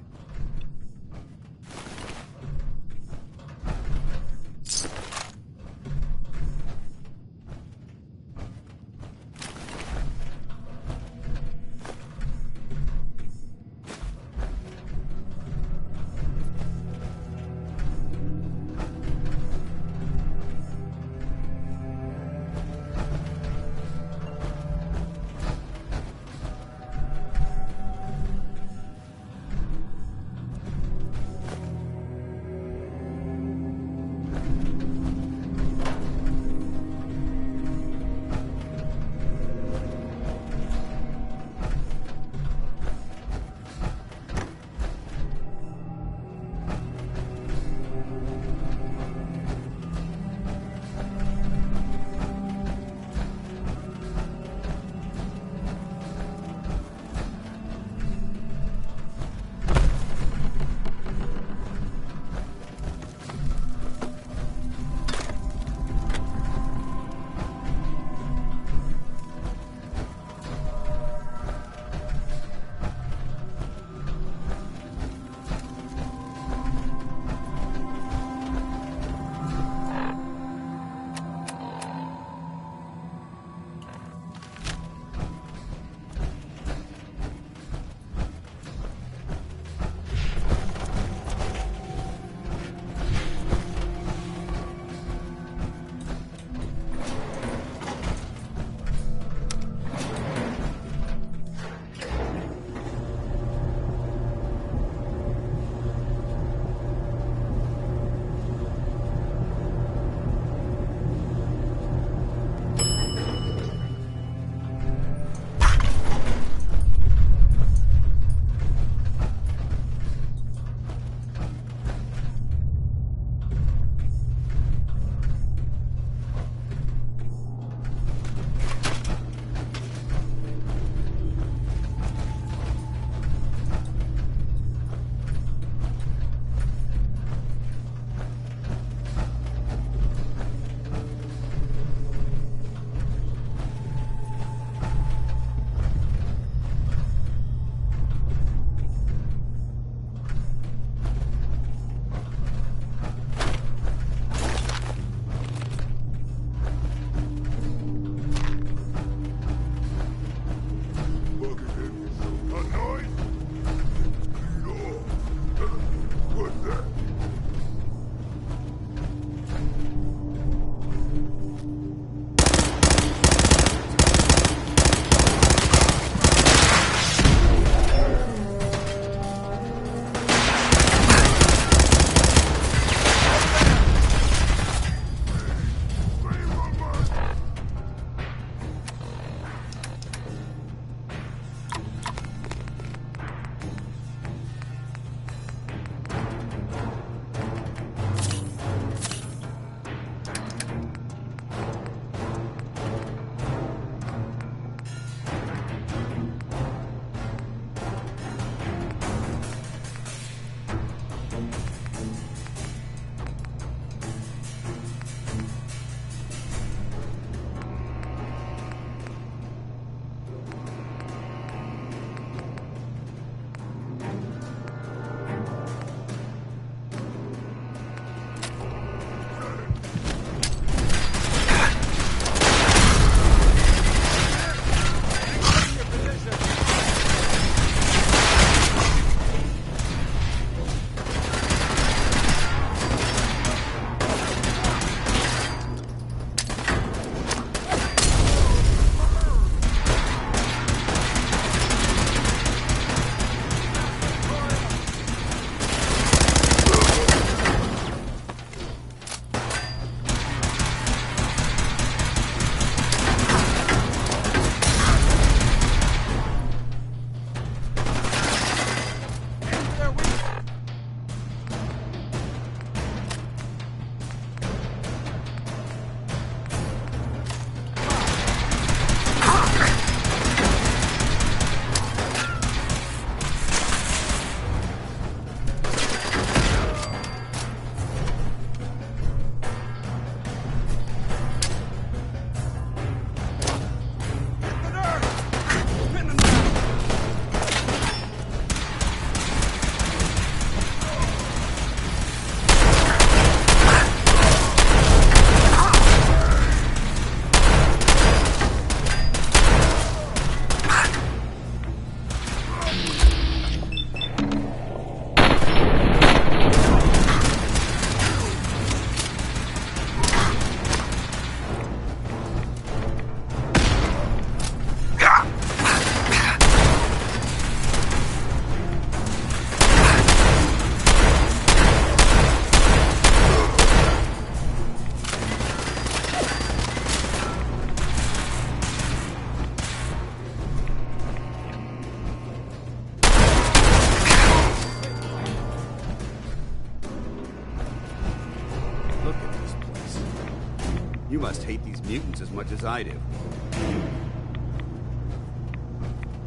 You must hate these mutants as much as I do.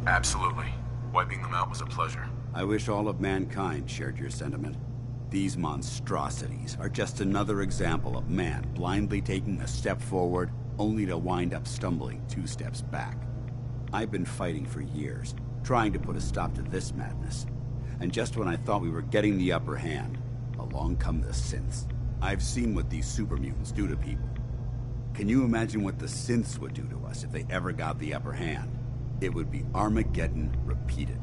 Absolutely. Wiping them out was a pleasure. I wish all of mankind shared your sentiment. These monstrosities are just another example of man blindly taking a step forward, only to wind up stumbling 2 steps back. I've been fighting for years, trying to put a stop to this madness. And just when I thought we were getting the upper hand, along come the synths. I've seen what these super mutants do to people. Can you imagine what the synths would do to us if they ever got the upper hand? It would be Armageddon repeated,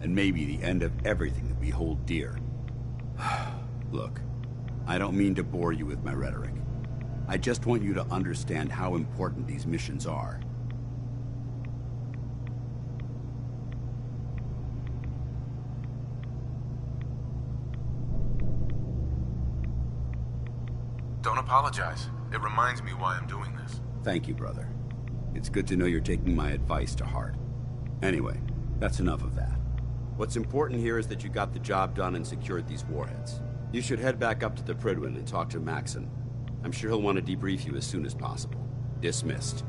and maybe the end of everything that we hold dear. Look, I don't mean to bore you with my rhetoric. I just want you to understand how important these missions are. Don't apologize. It reminds me why I'm doing this. Thank you, brother. It's good to know you're taking my advice to heart. Anyway, that's enough of that. What's important here is that you got the job done and secured these warheads. You should head back up to the Prydwen and talk to Maxon. I'm sure he'll want to debrief you as soon as possible. Dismissed.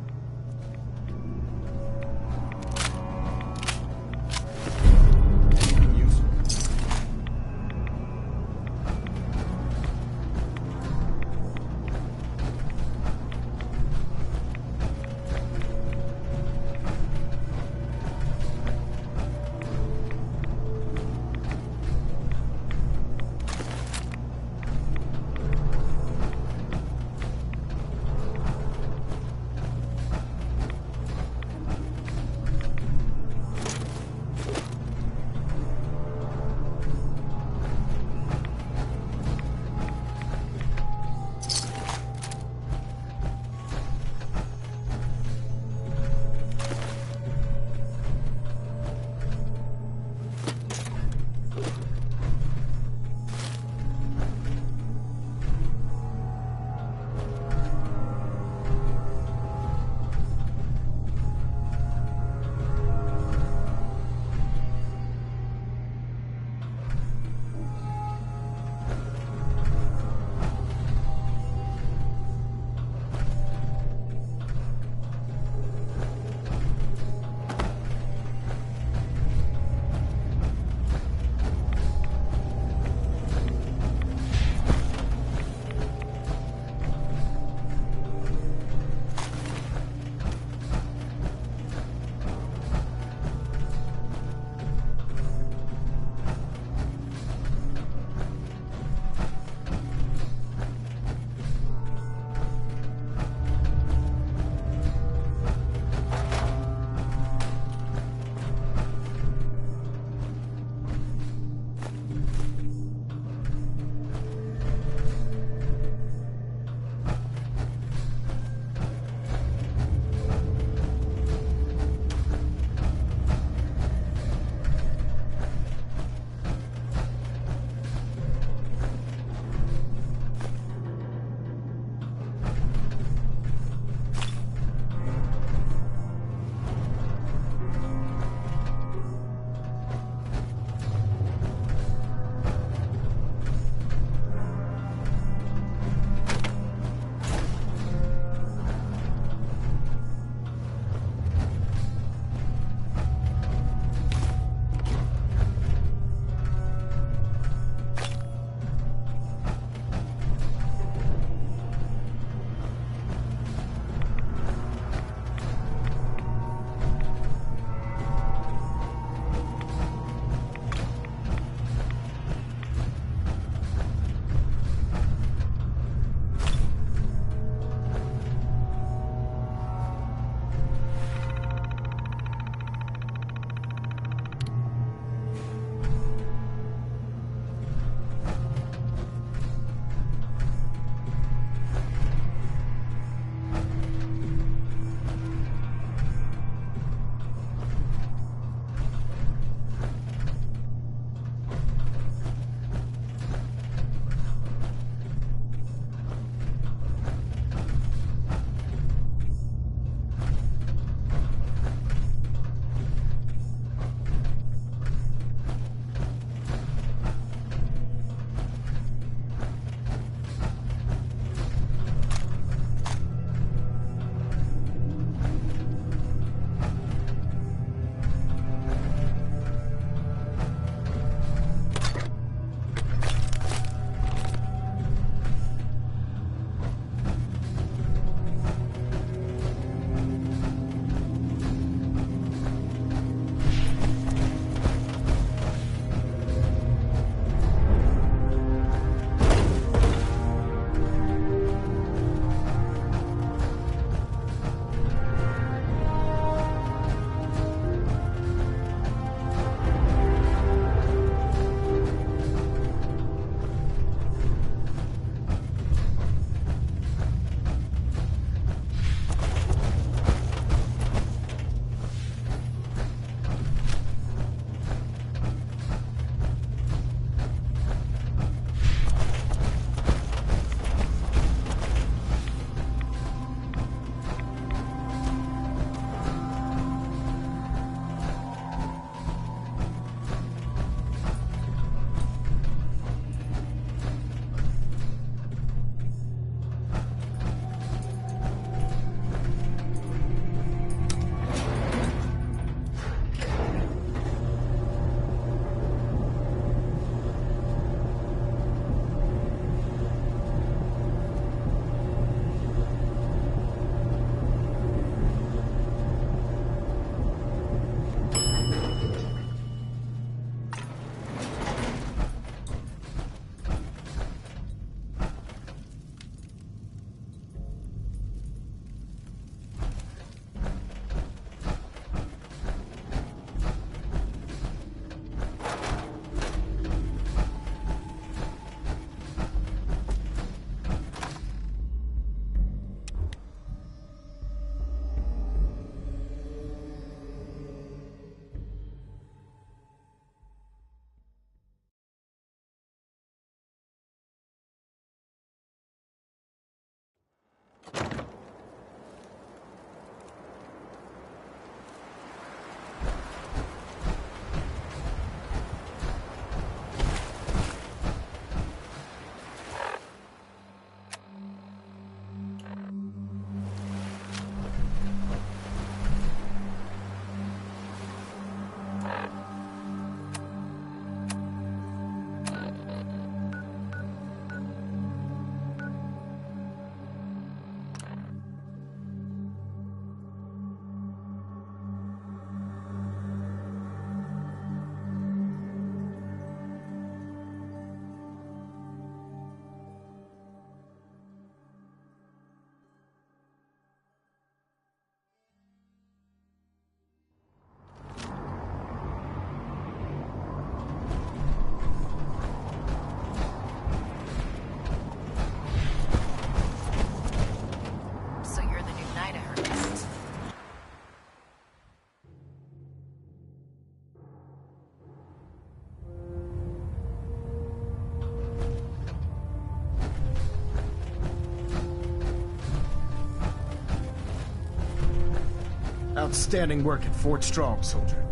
Outstanding work at Fort Strong, soldier.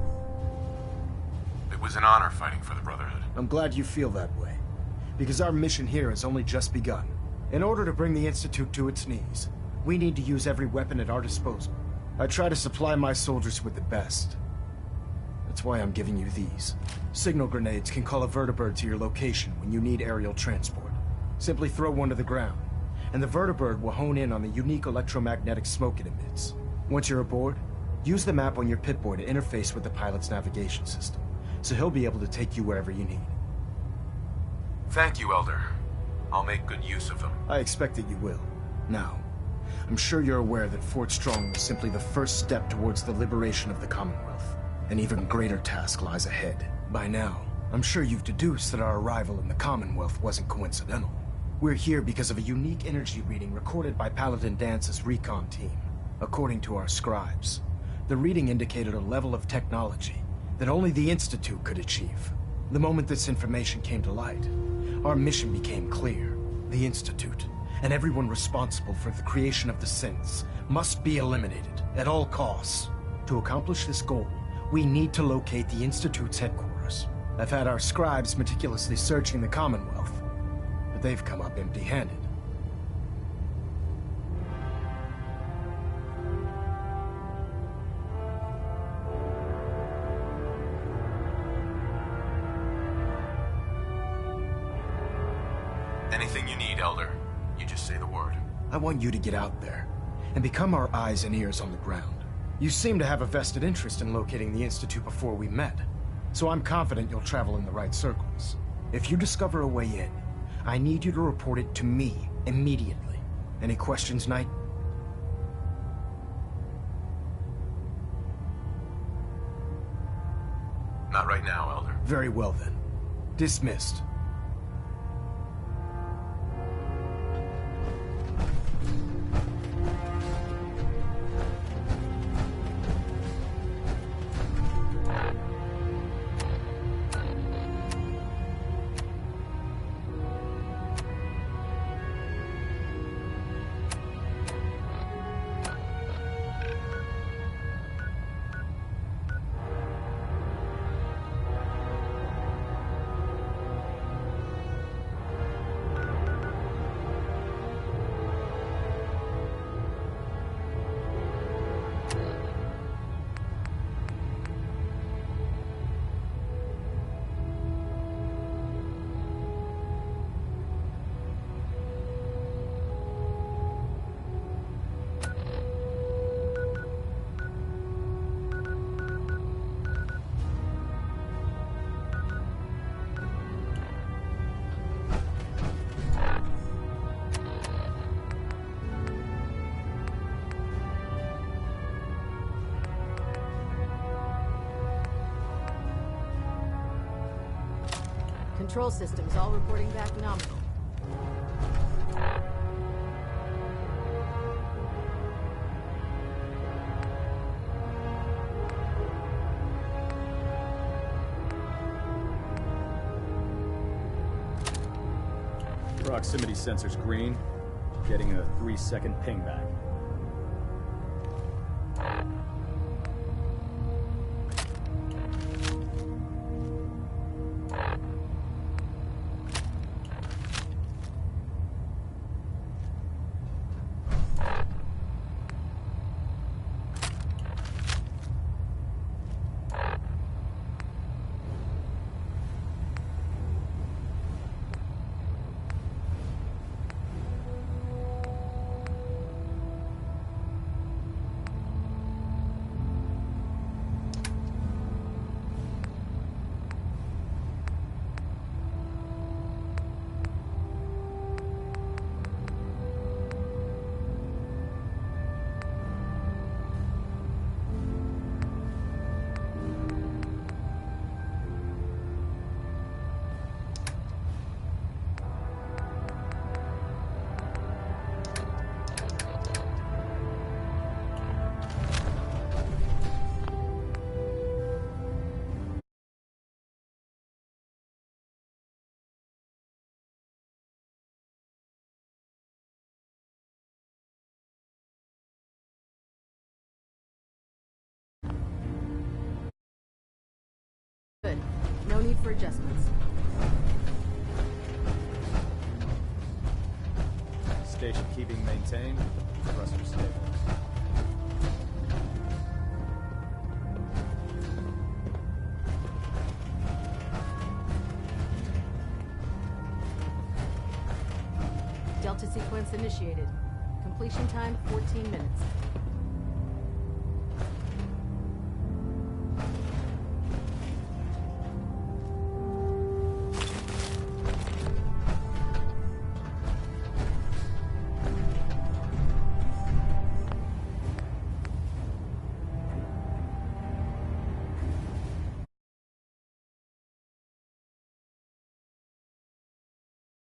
It was an honor fighting for the Brotherhood. I'm glad you feel that way, because our mission here has only just begun. In order to bring the Institute to its knees, we need to use every weapon at our disposal. I try to supply my soldiers with the best. That's why I'm giving you these. Signal grenades can call a vertibird to your location when you need aerial transport. Simply throw one to the ground, and the vertibird will hone in on the unique electromagnetic smoke it emits. Once you're aboard, use the map on your Pip-Boy to interface with the pilot's navigation system, so he'll be able to take you wherever you need. Thank you, Elder. I'll make good use of them. I expect that you will. Now, I'm sure you're aware that Fort Strong was simply the first step towards the liberation of the Commonwealth. An even greater task lies ahead. By now, I'm sure you've deduced that our arrival in the Commonwealth wasn't coincidental. We're here because of a unique energy reading recorded by Paladin Dance's recon team. According to our scribes, the reading indicated a level of technology that only the Institute could achieve. The moment this information came to light, our mission became clear. The Institute, and everyone responsible for the creation of the synths, must be eliminated at all costs. To accomplish this goal, we need to locate the Institute's headquarters. I've had our scribes meticulously searching the Commonwealth, but they've come up empty-handed. Anything you need, Elder. You just say the word. I want you to get out there and become our eyes and ears on the ground. You seem to have a vested interest in locating the Institute before we met, so I'm confident you'll travel in the right circles. If you discover a way in, I need you to report it to me immediately. Any questions, Knight? Not right now, Elder. Very well then. Dismissed. Control systems all reporting back nominal. Proximity sensors green. Getting a 3-second ping back. need for adjustments. Station keeping maintained. Thrusters stable. Delta sequence initiated. Completion time 14 minutes.